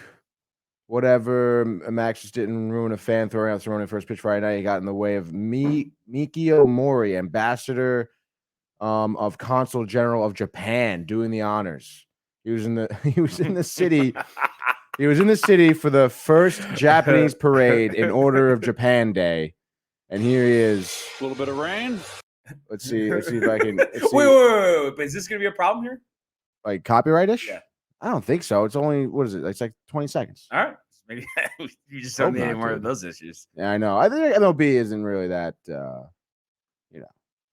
Whatever. Max just didn't ruin a fan throwing out the first pitch Friday night. He got in the way of Mikio Mori, ambassador of Consul General of Japan, doing the honors. He was in the city. He was in the city for the first Japanese parade in order of Japan Day, and here he is. A little bit of rain. Let's see if I can. Wait. But is this going to be a problem here? Like copyright-ish? Yeah. I don't think so. It's only, what is it? It's like 20 seconds. All right. Maybe you just don't need any more of those issues. Yeah, I know. I think MLB isn't really that, All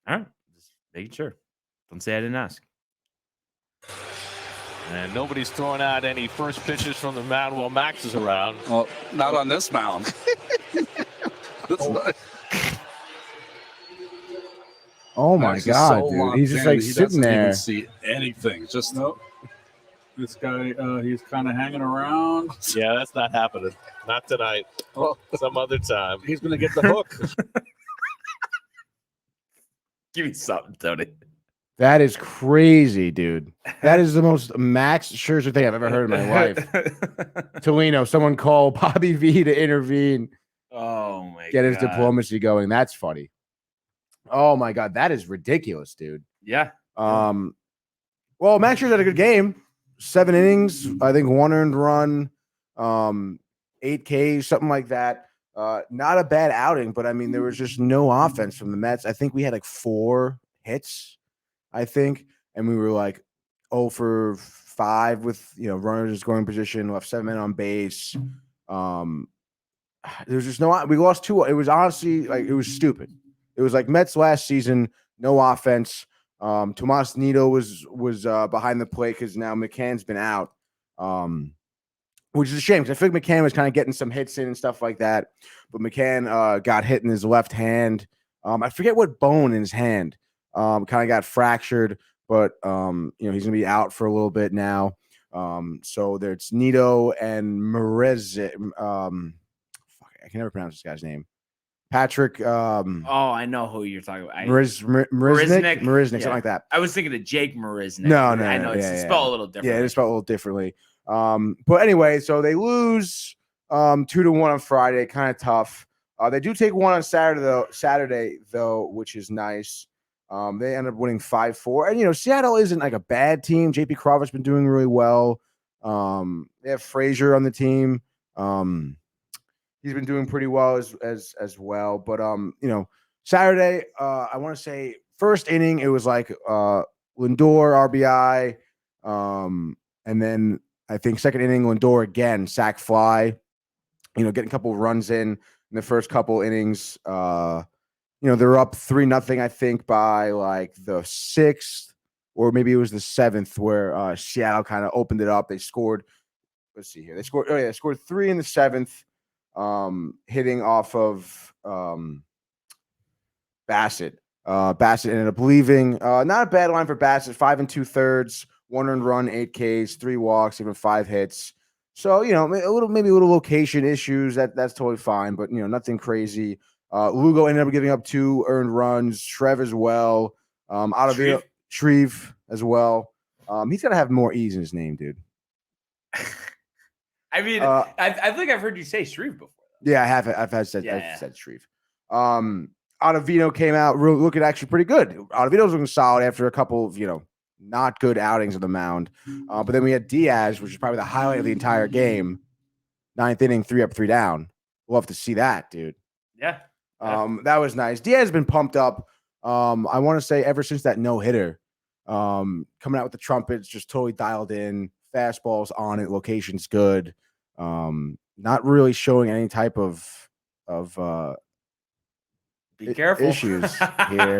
right. Just making sure. Don't say I didn't ask. And nobody's throwing out any first pitches from the mound while Max is around. Well, not on this mound. Oh my God, dude. He's just like sitting there. He doesn't even see anything. Just no. This guy, he's kind of hanging around. Yeah, that's not happening. Not tonight. Well, some other time. He's going to get the hook. Give me something, Tony. That is crazy, dude. That is the most Max Scherzer thing I've ever heard in my life. Tolino, someone call Bobby V to intervene. Oh my God. Get his diplomacy going. That's funny. Oh my God, that is ridiculous, dude. Yeah. Well, Max Scherzer had a good game. 7 innings, I think 1 earned run, 8 Ks, something like that. Not a bad outing, but I mean, there was just no offense from the Mets. I think we had like 4 hits, I think, and we were like 0 for 5 with runners in scoring position, left 7 men on base. There was just no. We lost 2. It was honestly like it was stupid. It was like Mets last season, no offense. Tomas Nido was behind the plate because now McCann's been out, which is a shame because I feel like McCann was kind of getting some hits in and stuff like that. But McCann got hit in his left hand. I forget what bone in his hand kind of got fractured, but he's gonna be out for a little bit now. So there's Nido and Merez. I can never pronounce this guy's name. Patrick. I know who you're talking about. Marisnik, something like that. I was thinking of Jake Marisnik. No, I know it's spelled a little different. Yeah, it's spelled a little differently. But anyway, so they lose 2-1 on Friday, kind of tough. They do take 1 on Saturday though, which is nice. They end up winning 5-4. And Seattle isn't like a bad team. JP Crawford's been doing really well. They have Frazier on the team. He's been doing pretty well as well. But Saturday, I want to say first inning, it was like Lindor RBI. And then I think second inning, Lindor again, sack fly, getting a couple of runs in the first couple innings. They're up 3-0, I think, by like the 6th, or maybe it was the 7th, where Seattle kind of opened it up. They scored. Let's see here. They scored 3 in the 7th. Hitting off of Bassett. Bassett ended up leaving. Not a bad line for Bassett. 5 2/3, 1 earned run, 8 Ks, 3 walks, even 5 hits. So maybe a little location issues. That's totally fine, but nothing crazy. Lugo ended up giving up 2 earned runs. Shreve as well. Shreve as well. He's got to have more E's in his name, dude. I mean, I think I've heard you say Shreve before. Yeah, I have. I've said Shreve. Ottavino came out looking actually pretty good. Ottavino's looking solid after a couple of not good outings on the mound. But then we had Diaz, which is probably the highlight of the entire game. 9th inning, 3 up, 3 down. We'll have to see that, dude. Yeah. That was nice. Diaz has been pumped up. I want to say ever since that no-hitter, coming out with the trumpets, just totally dialed in. Fastballs on it, location's good. Not really showing any type of be careful issues here.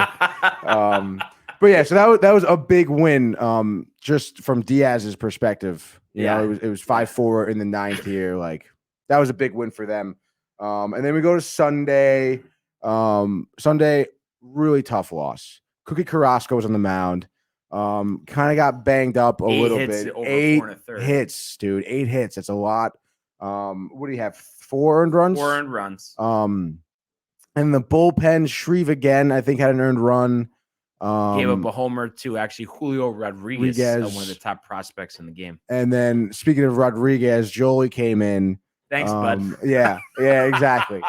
But But yeah, so that was a big win. Just from Diaz's perspective, you know, it was 5-4 in the ninth here. Like that was a big win for them. And then we go to Sunday. Sunday, really tough loss. Cookie Carrasco was on the mound. Kind of got banged up a little bit. 8 hits, dude. 8 hits. That's a lot. What do you have? 4 earned runs? 4 earned runs. And the bullpen, Shreve again, I think had an earned run. Gave up a homer to actually Julio Rodriguez, one of the top prospects in the game. And then speaking of Rodriguez, Jolie came in. Thanks, bud. Yeah, exactly.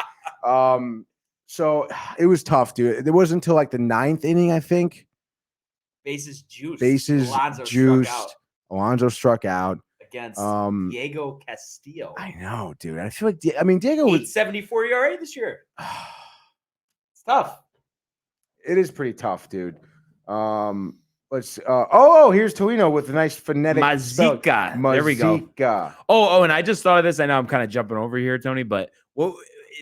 So it was tough, dude. It wasn't until like the 9th inning, I think. Bases juiced. Alonso struck out against Diego Castillo. I know, dude. I feel like Diego was 8.74 ERA this year. It's tough. It is pretty tough, dude. Let's here's Torino with a nice phonetic Mazica. There we go. Oh, and I just thought of this. I know I'm kind of jumping over here, Tony, but a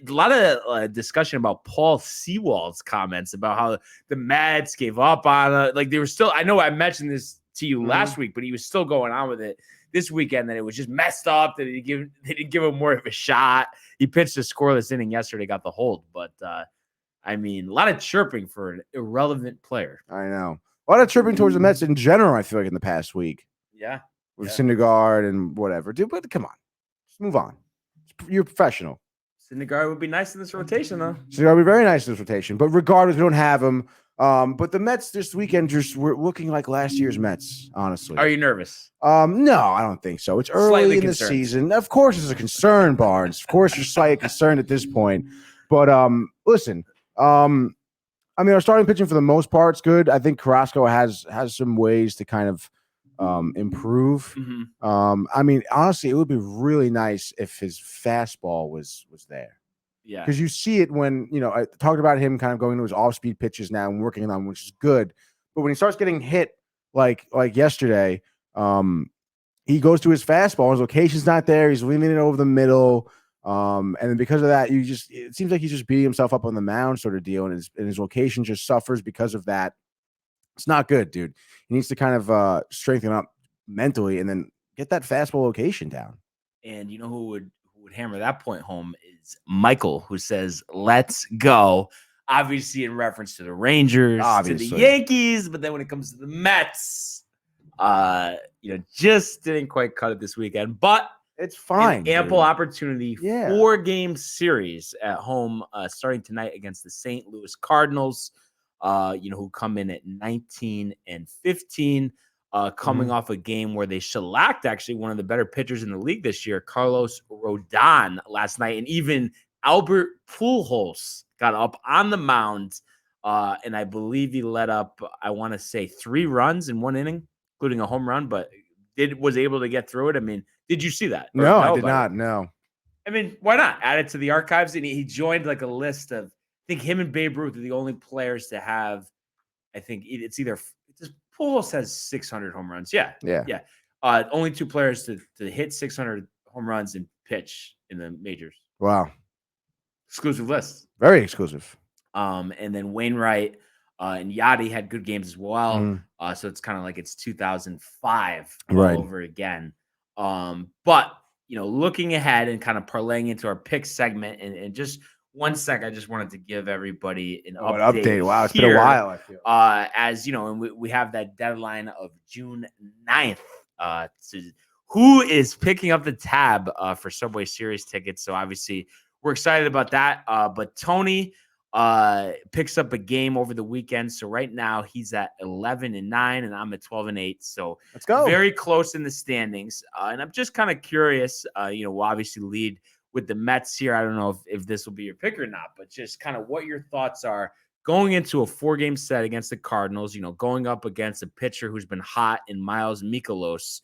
lot of discussion about Paul Sewald's comments about how the Mets gave up on like they were still. I know I mentioned this to you last week, but he was still going on with it this weekend. That it was just messed up. That they didn't give him more of a shot. He pitched a scoreless inning yesterday, got the hold, but I mean, a lot of chirping for an irrelevant player. I know. A lot of chirping towards the Mets in general, I feel like, in the past week. Yeah. With Syndergaard and whatever. Dude, but come on. Just move on. You're professional. Syndergaard would be nice in this rotation, though. Syndergaard would be very nice in this rotation. But regardless, we don't have him. But the Mets this weekend just were looking like last year's Mets, honestly. Are you nervous? No, I don't think so. It's early in the season. Of course it's a concern, Barnes. Of course you're slightly concerned at this point. But listen, I mean, our starting pitching for the most part is good. I think Carrasco has some ways to kind of improve. I mean, honestly, it would be really nice if his fastball was there. Yeah. Because you see it when, I talked about him kind of going to his off-speed pitches now and working on them, which is good. But when he starts getting hit like yesterday, he goes to his fastball. His location's not there. He's leaning it over the middle. And then because of that, it seems like he's just beating himself up on the mound sort of deal. And his location just suffers because of that. It's not good, dude. He needs to kind of strengthen up mentally and then get that fastball location down. And you know who would hammer that point home is Michael, who says, "Let's go." Obviously in reference to the Rangers, to the Yankees. But then when it comes to the Mets, just didn't quite cut it this weekend. But it's fine. Ample opportunity. 4-game series at home, starting tonight against the St. Louis Cardinals, who come in at 19 and 15, coming off a game where they shellacked actually one of the better pitchers in the league this year, Carlos Rodon, last night. And even Albert Pujols got up on the mound, and I believe he let up, I want to say, 3 runs in 1 inning, including a home run, but was able to get through it. I mean, did you see that? No, I did not. No. I mean, why not add it to the archives? And he joined like a list of, I think him and Babe Ruth are the only players to have, I think it's Pujols has 600 home runs. Yeah. Only 2 players to hit 600 home runs and pitch in the majors. Wow. Exclusive list. Very exclusive. And then Wainwright and Yachty had good games as well. So it's kind of like it's 2005 all over again. But, looking ahead and kind of parlaying into our pick segment and just 1 sec, I just wanted to give everybody an update. Wow, it's been a while, I feel. As, and we have that deadline of June 9th. Who is picking up the tab for Subway Series tickets? So obviously we're excited about that. But Tony picks up a game over the weekend. So right now he's at 11 and 9, and I'm at 12 and 8. So let's go. Very close in the standings. And I'm just kind of curious. We'll obviously lead with the Mets here. I don't know if this will be your pick or not, but just kind of what your thoughts are going into a 4-game set against the Cardinals. Going up against a pitcher who's been hot in Miles Mikolas,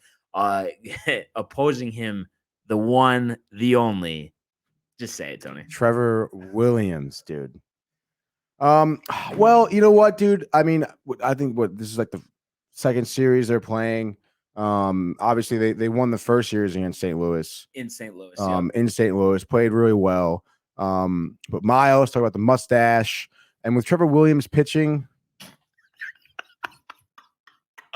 opposing him, the one, the only. Just say it, Tony. Trevor Williams, dude. Well, you know what, dude? I mean, I think this is like the second series they're playing. Obviously they won the first series against St. Louis. In St. Louis. In St. Louis, played really well. But Miles, talk about the mustache. And with Trevor Williams pitching,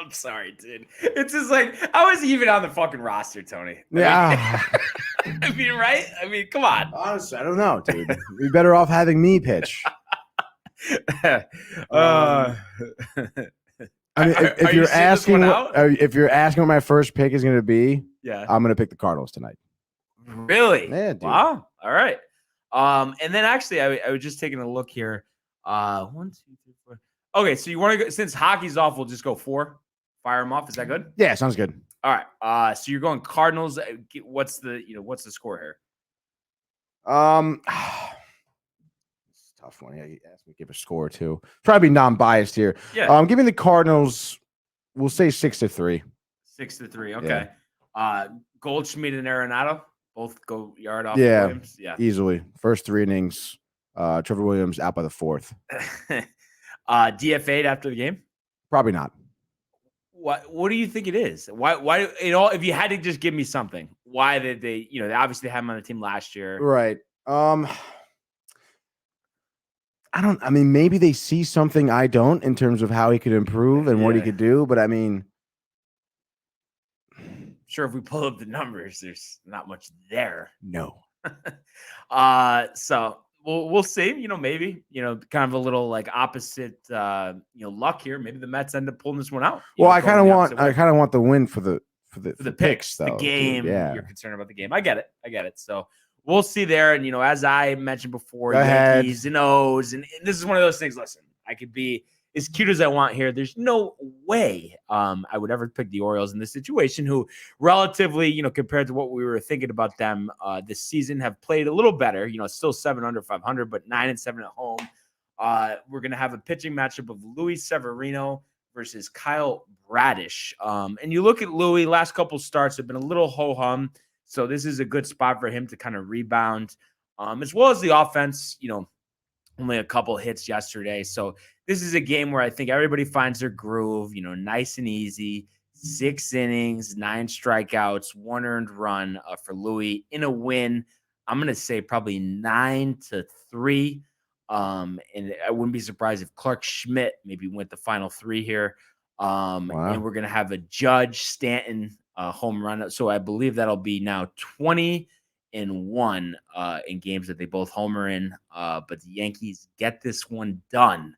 I'm sorry, dude. It's just like I was even on the fucking roster, Tony. Yeah. I mean, right? I mean, come on. Honestly, I don't know, dude. You're better off having me pitch. I mean, if you're asking if you're asking what my first pick is going to be, yeah, I'm going to pick the Cardinals tonight. Really? Yeah, dude. Wow. All right. And then actually, I was just taking a look here. 1, 2, 3, 4. Okay, so you want to go since hockey's off, we'll just go 4. Fire them off. Is that good? Yeah, sounds good. All right. So you're going Cardinals. What's the score here? It's a tough one. Yeah, you asked me to give a score too. Try to be non-biased here. Yeah. I'm giving the Cardinals. We'll say 6-3. 6-3. Okay. Goldschmidt and Arenado both go yard off. Yeah, Williams. Yeah, easily. First 3 innings. Trevor Williams out by the 4th. DFA'd after the game. Probably not. What do you think it is? Why it all? If you had to just give me something, why did they? They obviously had him on the team last year, right? I mean, maybe they see something I don't in terms of how he could improve and what he could do. But I mean, sure, if we pull up the numbers, there's not much there. No. So we'll see. Maybe kind of a little like opposite. Luck here. Maybe the Mets end up pulling this one out. Well, I kind of want the win for the picks, though. The game. Dude, yeah, you're concerned about the game. I get it. So we'll see there. And as I mentioned before, Yankees and O's, and this is one of those things. Listen, I could be as cute as I want here. There's no way I would ever pick the Orioles in this situation, who relatively, compared to what we were thinking about them this season, have played a little better. Still 7 under 500, but 9-7 at home. We're going to have a pitching matchup of Luis Severino versus Kyle Bradish. And you look at Louis, last couple starts have been a little ho-hum. So this is a good spot for him to kind of rebound, as well as the offense, only a couple hits yesterday. So this is a game where I think everybody finds their groove, nice and easy. 6 innings, 9 strikeouts, 1 earned run for Louis in a win. I'm going to say probably 9-3. And I wouldn't be surprised if Clark Schmidt maybe went the final 3 here. And we're going to have a Judge Stanton home run. So I believe that'll be now 20-1 in games that they both homer in. But the Yankees get this one done.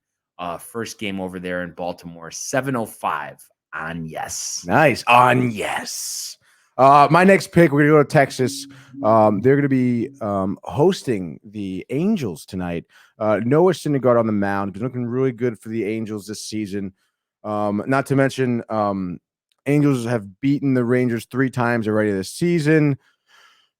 First game over there in Baltimore, 7:05 on yes. Nice on yes. My next pick, we're gonna go to Texas. They're gonna be hosting the Angels tonight. Noah Syndergaard on the mound. Been looking really good for the Angels this season. Not to mention, Angels have beaten the Rangers 3 times already this season.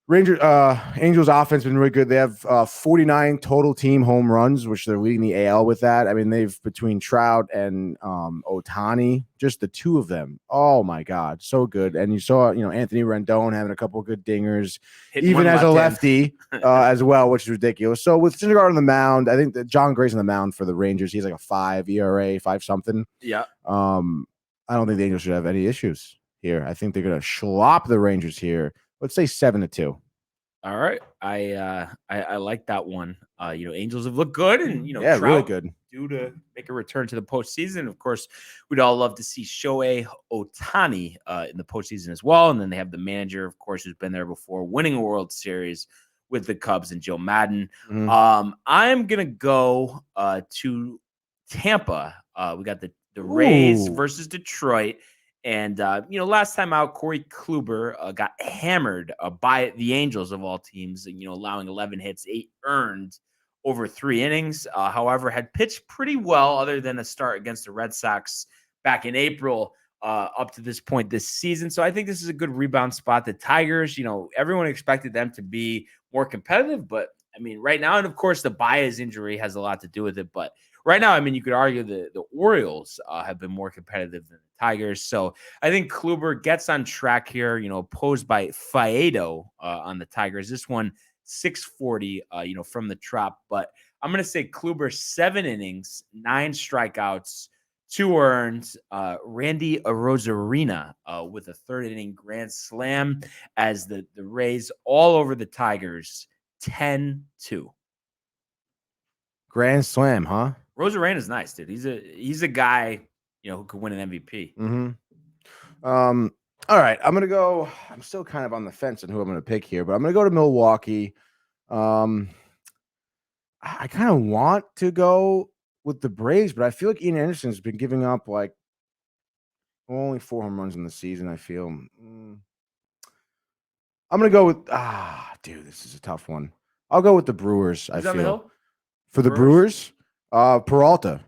Angels offense been really good. They have 49 total team home runs, which they're leading the AL with that. I mean, they've between Trout and Ohtani, just the 2 of them. Oh my God, so good. And you saw, Anthony Rendon having a couple of good dingers, even as a lefty as well, which is ridiculous. So with Syndergaard on the mound, I think that John Gray's on the mound for the Rangers. He's like a 5 ERA, 5 something. Yeah. I don't think the Angels should have any issues here. I think they're gonna schlop the Rangers here. Let's say 7-2. All right. I like that one. Angels have looked good and, Trout really good. Due to make a return to the postseason. Of course, we'd all love to see Shohei Ohtani in the postseason as well. And then they have the manager, of course, who's been there before, winning a World Series with the Cubs and Joe Madden. Mm-hmm. I'm going to go to Tampa. We got the Rays versus Detroit. And, last time out, Corey Kluber got hammered by the Angels of all teams, allowing 11 hits, 8 earned over 3 innings. However, had pitched pretty well other than a start against the Red Sox back in April up to this point this season. So I think this is a good rebound spot. The Tigers, everyone expected them to be more competitive, but I mean, right now, and of course, the Baez injury has a lot to do with it, but right now, I mean, you could argue the Orioles have been more competitive than the Tigers. So I think Kluber gets on track here, opposed by Faedo on the Tigers. This one, 640, from the Trop. But I'm going to say Kluber, 7 innings, 9 strikeouts, 2 earned. Randy Arozarena with a 3rd inning grand slam as the Rays all over the Tigers, 10-2. Grand slam, huh? Rosarena is nice, dude. He's a guy, who could win an MVP. All right, I'm gonna go. I'm still kind of on the fence on who I'm gonna pick here, but I'm gonna go to Milwaukee. I kind of want to go with the Braves, but I feel like Ian Anderson's been giving up like only 4 home runs in the season. I feel. I'm gonna go with dude, this is a tough one. I'll go with the Brewers. Who's on the hill? For the Brewers, Peralta.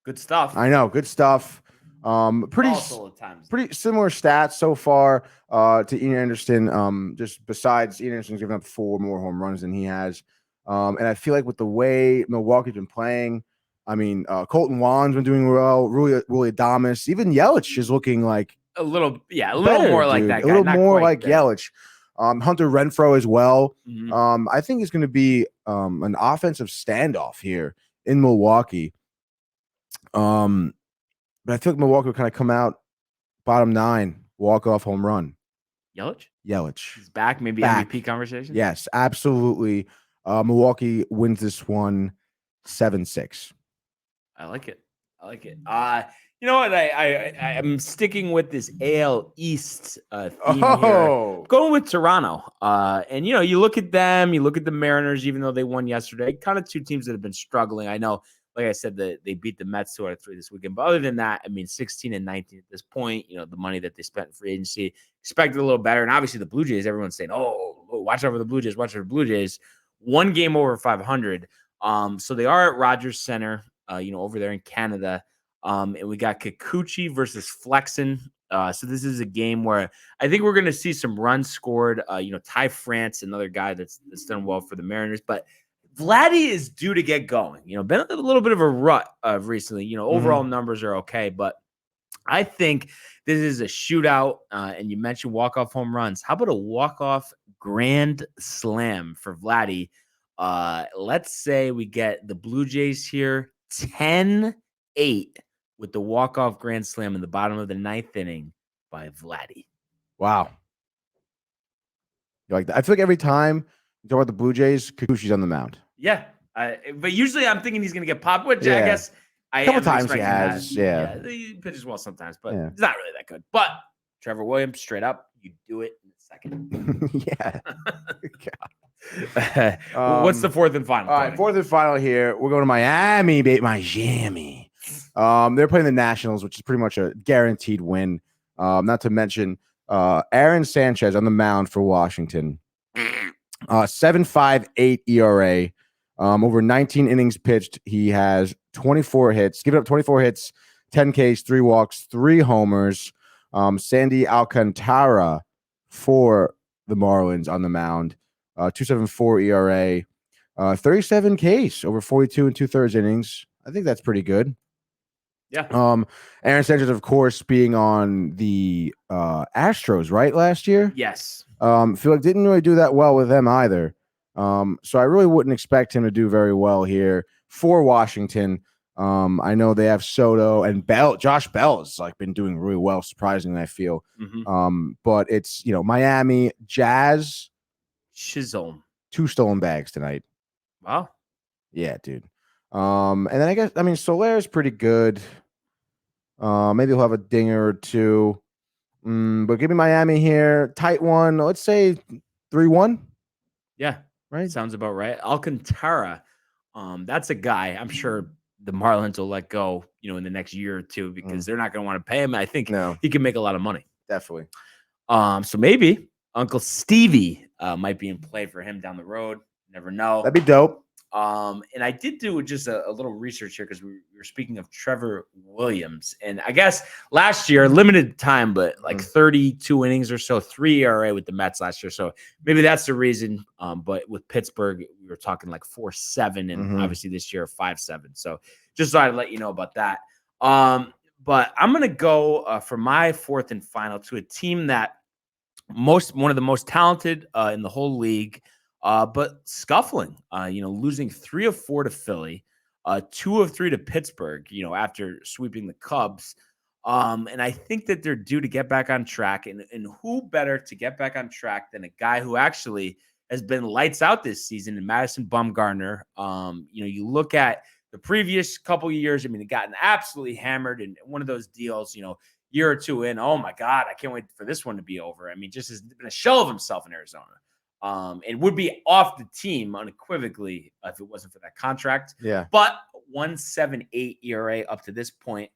Good stuff. I know, good stuff. Pretty similar stats so far to Ian Anderson. Just besides Ian Anderson's given up 4 more home runs than he has. And I feel like with the way Milwaukee's been playing, I mean, Colton Wong's been doing well. Willie Adames, even Yelich is looking like a little better, more like dude. that guy. A little Not more quite like there. Yelich. Hunter Renfroe as well. Mhm. I think it's going to be an offensive standoff here in Milwaukee. But I feel like Milwaukee will kind of come out bottom 9, walk-off home run. Yelich? He's He's back, maybe back. MVP conversation? Yes, absolutely. Milwaukee wins this one 7-6. I like it. You know what? I'm sticking with this AL East theme here. Going with Toronto. And, you look at them, you look at the Mariners, even though they won yesterday, kind of 2 teams that have been struggling. I know, like I said, that they beat the Mets 2 out of 3 this weekend. But other than that, I mean, 16 and 19 at this point, the money that they spent in free agency, expected a little better. And obviously the Blue Jays, everyone's saying, watch out for the Blue Jays, watch out for the Blue Jays. 1 game over 500. So they are at Rogers Center, over there in Canada. And we got Kikuchi versus Flexen. So this is a game where I think we're going to see some runs scored. Ty France, another guy that's done well for the Mariners. But Vladdy is due to get going. Been a little bit of a rut recently. Overall numbers are okay, but I think this is a shootout. And you mentioned walk-off home runs. How about a walk-off grand slam for Vladdy? Let's say we get the Blue Jays here 10-8 with the walk-off grand slam in the bottom of the 9th inning by Vladdy. Wow. You like that? I feel like every time you talk about the Blue Jays, Kikuchi's on the mound. Yeah. But usually I'm thinking he's going to get popped, which Yeah. I guess A couple times he has. Yeah. He pitches well sometimes, but he's not really that good. But Trevor Williams, straight up, you do it in a second. Yeah. What's the 4th and final? All right, 4th and final here. We're going to Miami. They're playing the Nationals, which is pretty much a guaranteed win. Not to mention Aaron Sanchez on the mound for Washington. 7.58 ERA. Over 19 innings pitched, he has 24 hits. Given up 24 hits, 10 Ks, 3 walks, 3 homers. Sandy Alcantara for the Marlins on the mound. 2.74 ERA. 37 Ks over 42 2/3 innings. I think that's pretty good. Yeah. Aaron Sanchez, of course, being on the Astros, right, last year? Yes. Feel like didn't really do that well with them either. So I really wouldn't expect him to do very well here for Washington. I know they have Soto and Bell. Josh Bell has been doing really well, surprisingly, I feel. But it's Miami Jazz. Chisholm. 2 stolen bags tonight. Wow. Yeah, dude. And then Soler is pretty good. Maybe he'll have a dinger or 2. But give me Miami here. Tight one. Let's say 3-1. Yeah. Right. Sounds about right. Alcantara. That's a guy I'm sure the Marlins will let go, in the next year or 2 because they're not going to want to pay him. I think he can make a lot of money. Definitely. So maybe Uncle Stevie might be in play for him down the road. Never know. That'd be dope. And I did do just a little research here because we were speaking of Trevor Williams. And I guess last year, limited time, but 32 innings or so, 3 ERA with the Mets last year. So maybe that's the reason. But with Pittsburgh, we were talking 4.7, and obviously this year 5.7. So just thought I'd let you know about that. But I'm going to go for my 4th and final to a team that one of the most talented in the whole league. But scuffling, losing 3 of 4 to Philly, 2 of 3 to Pittsburgh, after sweeping the Cubs. And I think that they're due to get back on track. And who better to get back on track than a guy who actually has been lights out this season in Madison Bumgarner. You look at the previous couple of years, I mean, it gotten absolutely hammered. And one of those deals, year or two in, oh my God, I can't wait for this one to be over. I mean, just has been a shell of himself in Arizona. And would be off the team unequivocally if it wasn't for that contract. Yeah. But 1.78 ERA up to this point.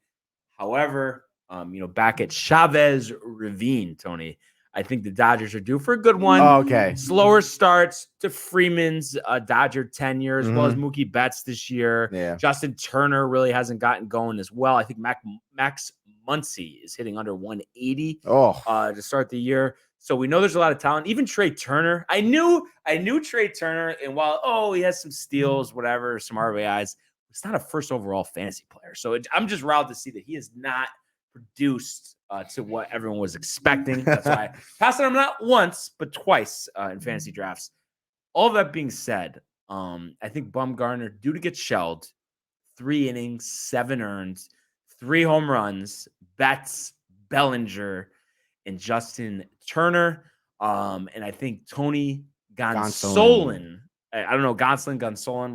However, back at Chavez Ravine, Tony, I think the Dodgers are due for a good one. Oh, okay. Slower starts to Freeman's Dodger tenure, as well as Mookie Betts this year. Yeah. Justin Turner really hasn't gotten going as well. I think Max Muncy is hitting under 180 to start the year. So we know there's a lot of talent. Even Trey Turner. I knew Trey Turner, and while he has some steals, whatever, some RBIs, it's not a first overall fantasy player. So I'm just riled to see that he has not produced to what everyone was expecting. That's why I passed on him not once, but twice in fantasy drafts. All of that being said, I think Bumgarner due to get shelled. 3 innings, 7 earned, 3 home runs, Betts, Bellinger, and Justin Turner. And I think Tony Gonsolin. I don't know, Gonsolin.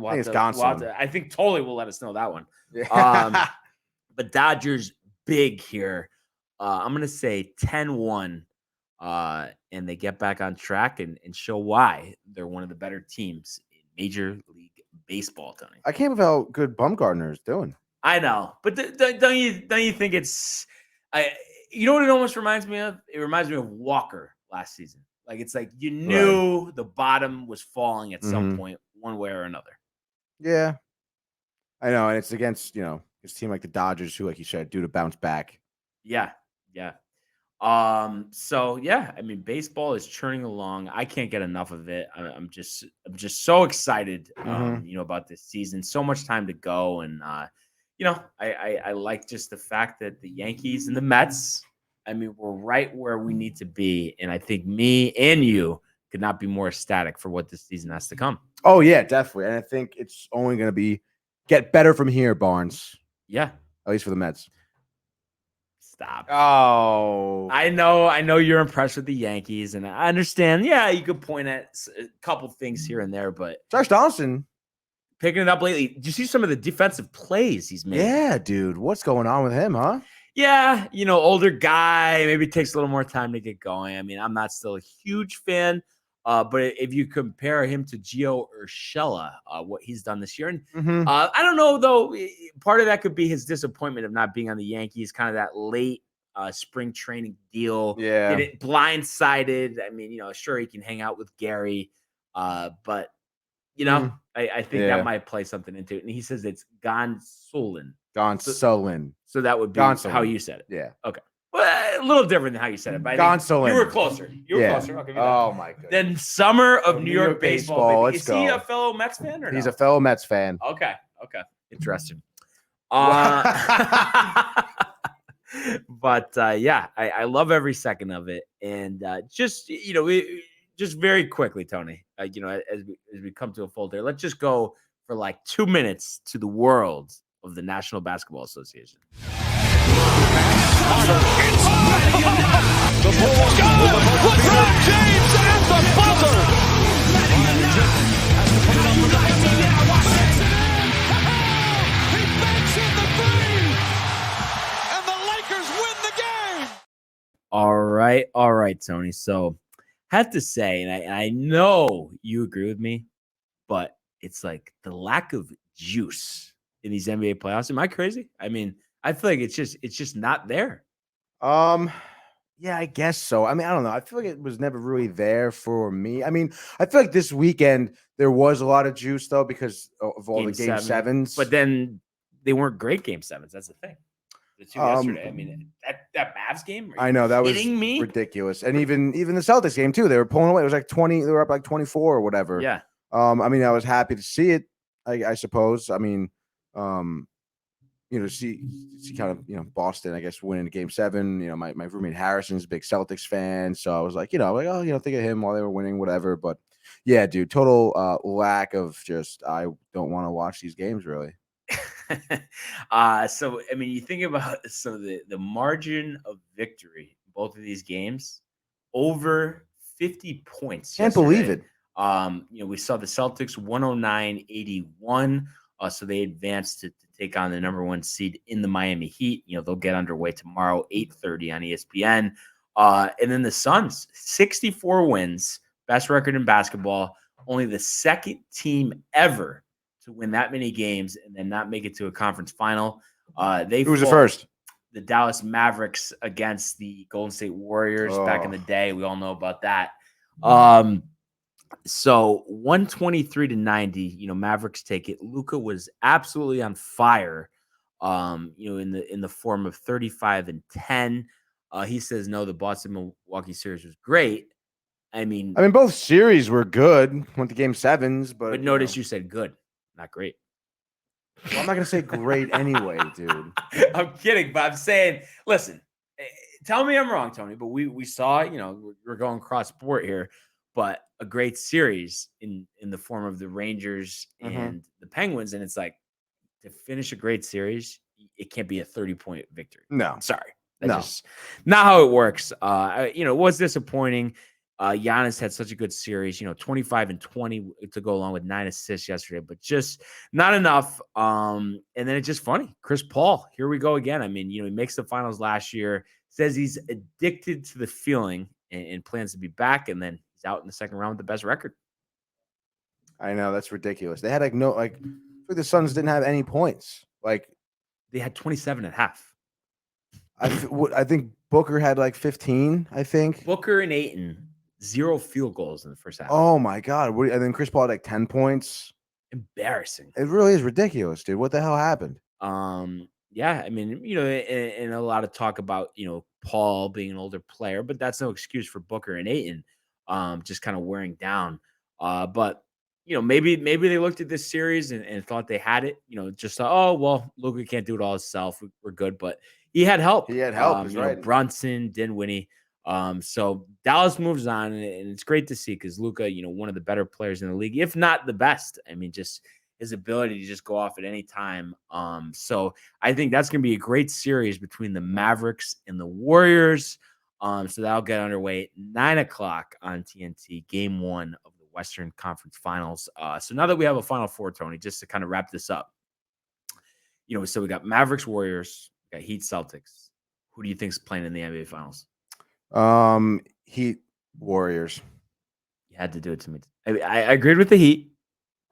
I think it's Gonsolin. I think Totally will let us know that one. Yeah. But Dodgers big here. I'm going to say 10-1. And they get back on track and show why they're one of the better teams in Major League Baseball, Tony. I can't believe how good Bumgarner is doing. I know, but don't you think it's you know what it almost reminds me of? It reminds me of Walker last season. Like it's like you knew the bottom was falling at some point, one way or another. Yeah, I know, and it's against his team like the Dodgers, who, like you said, due to bounce back. Yeah. So yeah, I mean, baseball is churning along. I can't get enough of it. I'm just so excited, about this season. So much time to go, and I like just the fact that the Yankees and the Mets, I mean, we're right where we need to be. And I think me and you could not be more ecstatic for what this season has to come. Oh, yeah, definitely. And I think it's only going to get better from here, Barnes. Yeah. At least for the Mets. Stop. Oh. I know you're impressed with the Yankees, and I understand. Yeah, you could point at a couple things here and there, but Josh Donaldson picking it up lately. Did you see some of the defensive plays he's made? Yeah, dude. What's going on with him, huh? Yeah, older guy. Maybe it takes a little more time to get going. I mean, I'm not still a huge fan, but if you compare him to Gio Urshela, what he's done this year, and I don't know, though, part of that could be his disappointment of not being on the Yankees, kind of that late spring training deal. Yeah. Get it blindsided. I mean, sure, he can hang out with Gary, but I think that might play something into it. And he says it's Gonsolin. So that would be Gonsolin. how you said it. Yeah. Okay. Well, a little different than how you said it. But Gonsolin. You were closer. I'll give you that. Oh, my goodness. Then Summer of New York Baseball. Let's Is he go. a fellow Mets fan or no? He's a fellow Mets fan. Okay. Interesting. But I love every second of it. And just very quickly, Tony, as we come to a full day, let's just go for like 2 minutes to the world of the National Basketball Association. The Bulls LeBron James at the buzzer. He banks in the three, and the Lakers win the game. All right, Tony. So, have to say, and I know you agree with me, but it's like the lack of juice in these NBA playoffs. Am I crazy? I mean, I feel like it's just not there. Yeah, I guess so. I mean, I don't know. I feel like it was never really there for me. I mean, I feel like this weekend there was a lot of juice though because of all the game sevens. But then they weren't great game sevens. That's the thing. The two yesterday. I mean, that Mavs game. I know that was ridiculous. And even the Celtics game too. They were pulling away. It was like 20. They were up like 24 or whatever. Yeah. I mean, I was happy to see it. I suppose. I mean, see kind of, Boston, I guess, winning game 7. My roommate Harrison's a big Celtics fan. So I was like, think of him while they were winning, whatever. But yeah, dude, total lack of just, I don't want to watch these games really. So, I mean, you think about the margin of victory in both of these games, over 50 points. Can't believe it. We saw the Celtics 109-81 So they advanced to take on the number 1 seed in the Miami Heat. They'll get underway tomorrow, 8:30 on ESPN. And then the Suns, 64 wins, best record in basketball, only the second team ever to win that many games and then not make it to a conference final. Who was the first? The Dallas Mavericks against the Golden State Warriors back in the day. We all know about that. So 123-90, Mavericks take it. Luka was absolutely on fire, in the form of 35 and 10. He says, no, the Boston-Milwaukee series was great. I mean, both series were good. Went to game 7s, but notice you said good, not great. Well, I'm not going to say great anyway, dude. I'm kidding, but I'm saying, listen, tell me I'm wrong, Tony, but we saw, we're going cross sport here, but a great series in the form of the Rangers and the Penguins. And it's like, to finish a great series, it can't be a 30-point victory. No. Sorry. That's just not how it works. It was disappointing. Giannis had such a good series, 25 and 20 to go along with 9 assists yesterday, but just not enough. And then it's just funny. Chris Paul, here we go again. He makes the finals last year, says he's addicted to the feeling and plans to be back. And then he's out in the second round with the best record. I know, that's ridiculous. They had the Suns didn't have any points. They had 27 at half. I think Booker had 15, I think. Booker and Ayton, 0 field goals in the first half. Oh, my God. And then Chris Paul had 10 points. Embarrassing. It really is ridiculous, dude. What the hell happened? Yeah, and a lot of talk about, Paul being an older player, but that's no excuse for Booker and Ayton just kind of wearing down. But maybe they looked at this series and thought they had it, just thought, oh, well, Luka can't do it all himself. We're good. But he had help. Right. Brunson, Dinwiddie. So Dallas moves on, and it's great to see because Luka, one of the better players in the league, if not the best. Just his ability to just go off at any time. So I think that's going to be a great series between the Mavericks and the Warriors. So that'll get underway at 9:00 on TNT, game 1 of the Western Conference Finals. So now that we have a Final Four, Tony, just to kind of wrap this up, so we got Mavericks, Warriors, we got Heat, Celtics. Who do you think is playing in the NBA Finals? Heat, Warriors. You had to do it to me. I agreed with the Heat.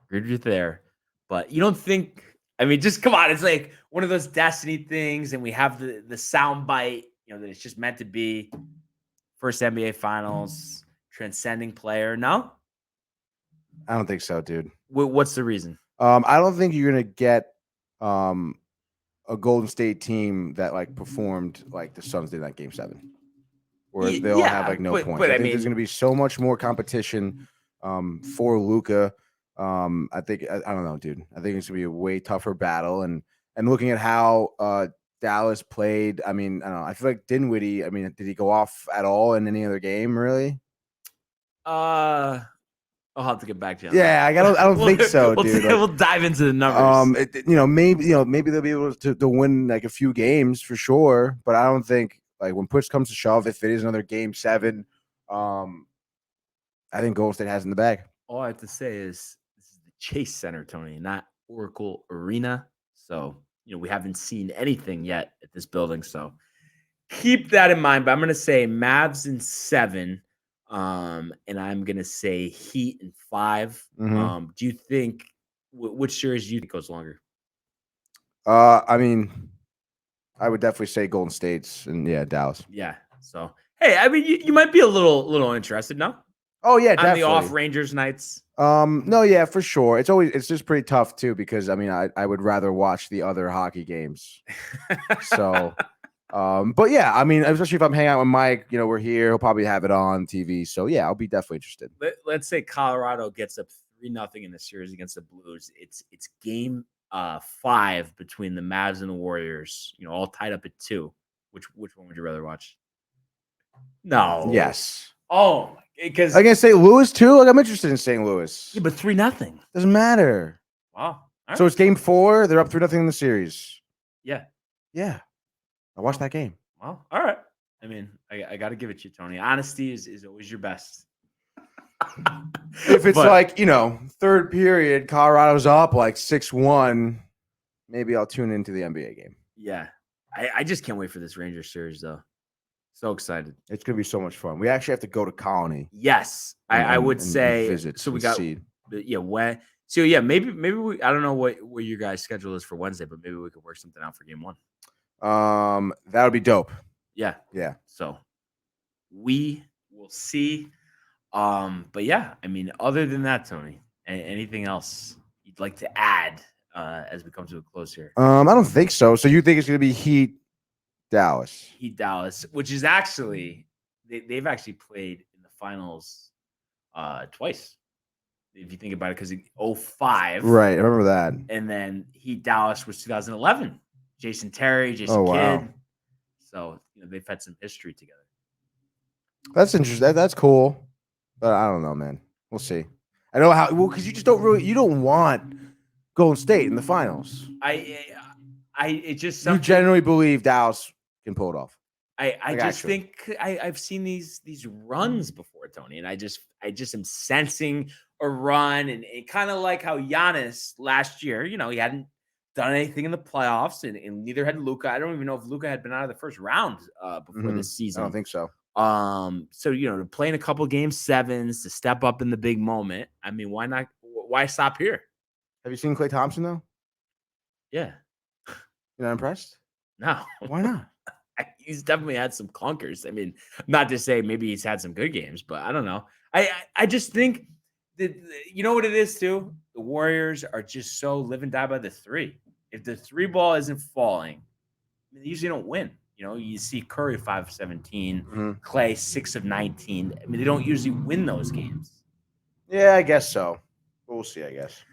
Agreed with you there. But you don't think, just come on. It's like one of those destiny things, and we have the sound bite, that it's just meant to be first NBA Finals, transcending player. No? I don't think so, dude. What's the reason? I don't think you're going to get a Golden State team that performed like the Suns did in that game 7. Where they'll have no points. I think there's going to be so much more competition for Luka. I don't know, dude. I think it's going to be a way tougher battle. And looking at how Dallas played, I don't know. I feel like Dinwiddie, did he go off at all in any other game, really? I'll have to get back to you. Yeah, I don't think so, dude. We'll dive into the numbers. Maybe they'll be able to win a few games for sure, but I don't think when push comes to shove, if it is another game 7, I think Golden State has in the bag. All I have to say is this is the Chase Center, Tony, not Oracle Arena. So, we haven't seen anything yet at this building. So keep that in mind. But I'm going to say Mavs in 7. And I'm going to say Heat in 5. Mm-hmm. Do you think which series do you think goes longer? I would definitely say Golden State's and Dallas. Yeah. So, hey, you might be a little interested, no? Oh yeah, definitely. On the off Rangers nights. No, yeah, for sure. It's just pretty tough too because I would rather watch the other hockey games. So, but yeah, especially if I'm hanging out with Mike, we're here, he'll probably have it on TV. So yeah, I'll be definitely interested. Let's say Colorado gets up 3-0 in the series against the Blues. It's game 5 between the Mavs and the Warriors. All tied up at 2. Which one would you rather watch? No. Yes. Oh, because against St. Louis too. I'm interested in St. Louis. Yeah, but 3-0 doesn't matter. Wow. So it's game 4. They're up 3-0 in the series. Yeah. Yeah. I watched that game. Well, all right. I got to give it to you, Tony. Honesty is always your best. If it's But- like, third period, Colorado's up like 6-1, maybe I'll tune into the NBA game. Yeah. I just can't wait for this Rangers series, though. So excited. It's going to be so much fun. We actually have to go to Colony. Yes. I would say visit. so. We got when. So yeah, maybe we. I don't know what your guys' schedule is for Wednesday, but maybe we could work something out for game 1. That would be dope. Yeah. Yeah. So we will see. But yeah, I mean, other than that, Tony, anything else you'd like to add as we come to a close here? I don't think so. So you think it's going to be Heat Dallas? Heat Dallas, which is actually they've actually played in the finals twice. If you think about it, because 05. Right. I remember that. And then Heat Dallas was 2011. Jason Terry, Jason Kidd. Wow. So they've had some history together. That's interesting. That's cool. But I don't know, man. We'll see. I know how because you don't want Golden State in the finals. It just You generally believe Dallas can pull it off. I just think I've seen these runs before, Tony, and I just am sensing a run, and kind of like how Giannis last year, he hadn't done anything in the playoffs, and neither had Luka. I don't even know if Luka had been out of the first round before this season. I don't think so. So to play in a couple game 7s, to step up in the big moment. I mean, why not? Why stop here? Have you seen Klay Thompson though? Yeah. You're not impressed? No. Why not? He's definitely had some clunkers. I mean, not to say maybe he's had some good games, but I don't know. I just think that you know what it is too? The Warriors are just so live and die by the 3. If the 3 ball isn't falling, they usually don't win. You see Curry 5 of 17, Clay 6 of 19. I mean, they don't usually win those games. Yeah, I guess so. We'll see, I guess.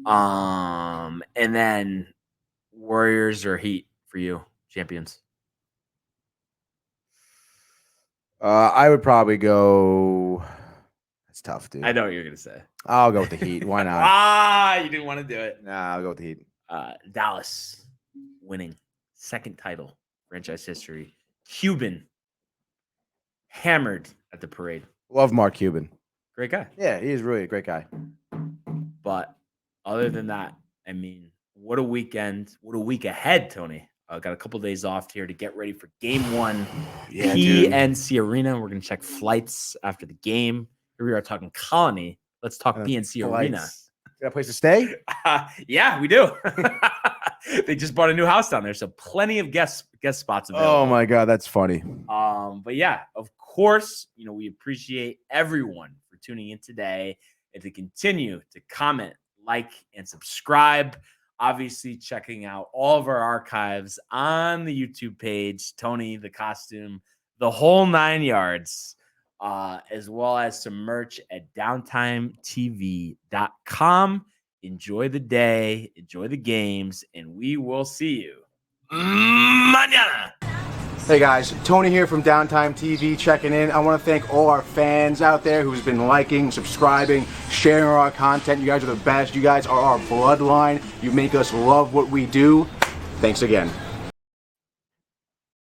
And then Warriors or Heat for you, champions. I would probably go. That's tough, dude. I know what you're gonna say. I'll go with the Heat. Why not? You didn't want to do it. Nah, I'll go with the Heat. Dallas winning 2nd title, franchise history. Cuban hammered at the parade. Love Mark Cuban. Great guy. Yeah, he is really a great guy. But other than that, I mean, what a weekend. What a week ahead, Tony. Got a couple days off here to get ready for game 1. Yeah, PNC Arena. We're going to check flights after the game. Here we are talking Colony. Let's talk PNC Arena. Got a place to stay? Yeah, we do. They just bought a new house down there, so plenty of guest spots available. Oh my God, that's funny. But yeah, of course, we appreciate everyone for tuning in today and to continue to comment, like, and subscribe. Obviously, checking out all of our archives on the YouTube page, Tony the Costume, the whole 9 yards, as well as some merch at downtimetv.com. Enjoy the day, enjoy the games, and we will see you mañana. Hey guys, Tony here from Downtime TV checking in. I want to thank all our fans out there who's been liking, subscribing, sharing our content. You guys are the best. You guys are our bloodline. You make us love what we do. Thanks again.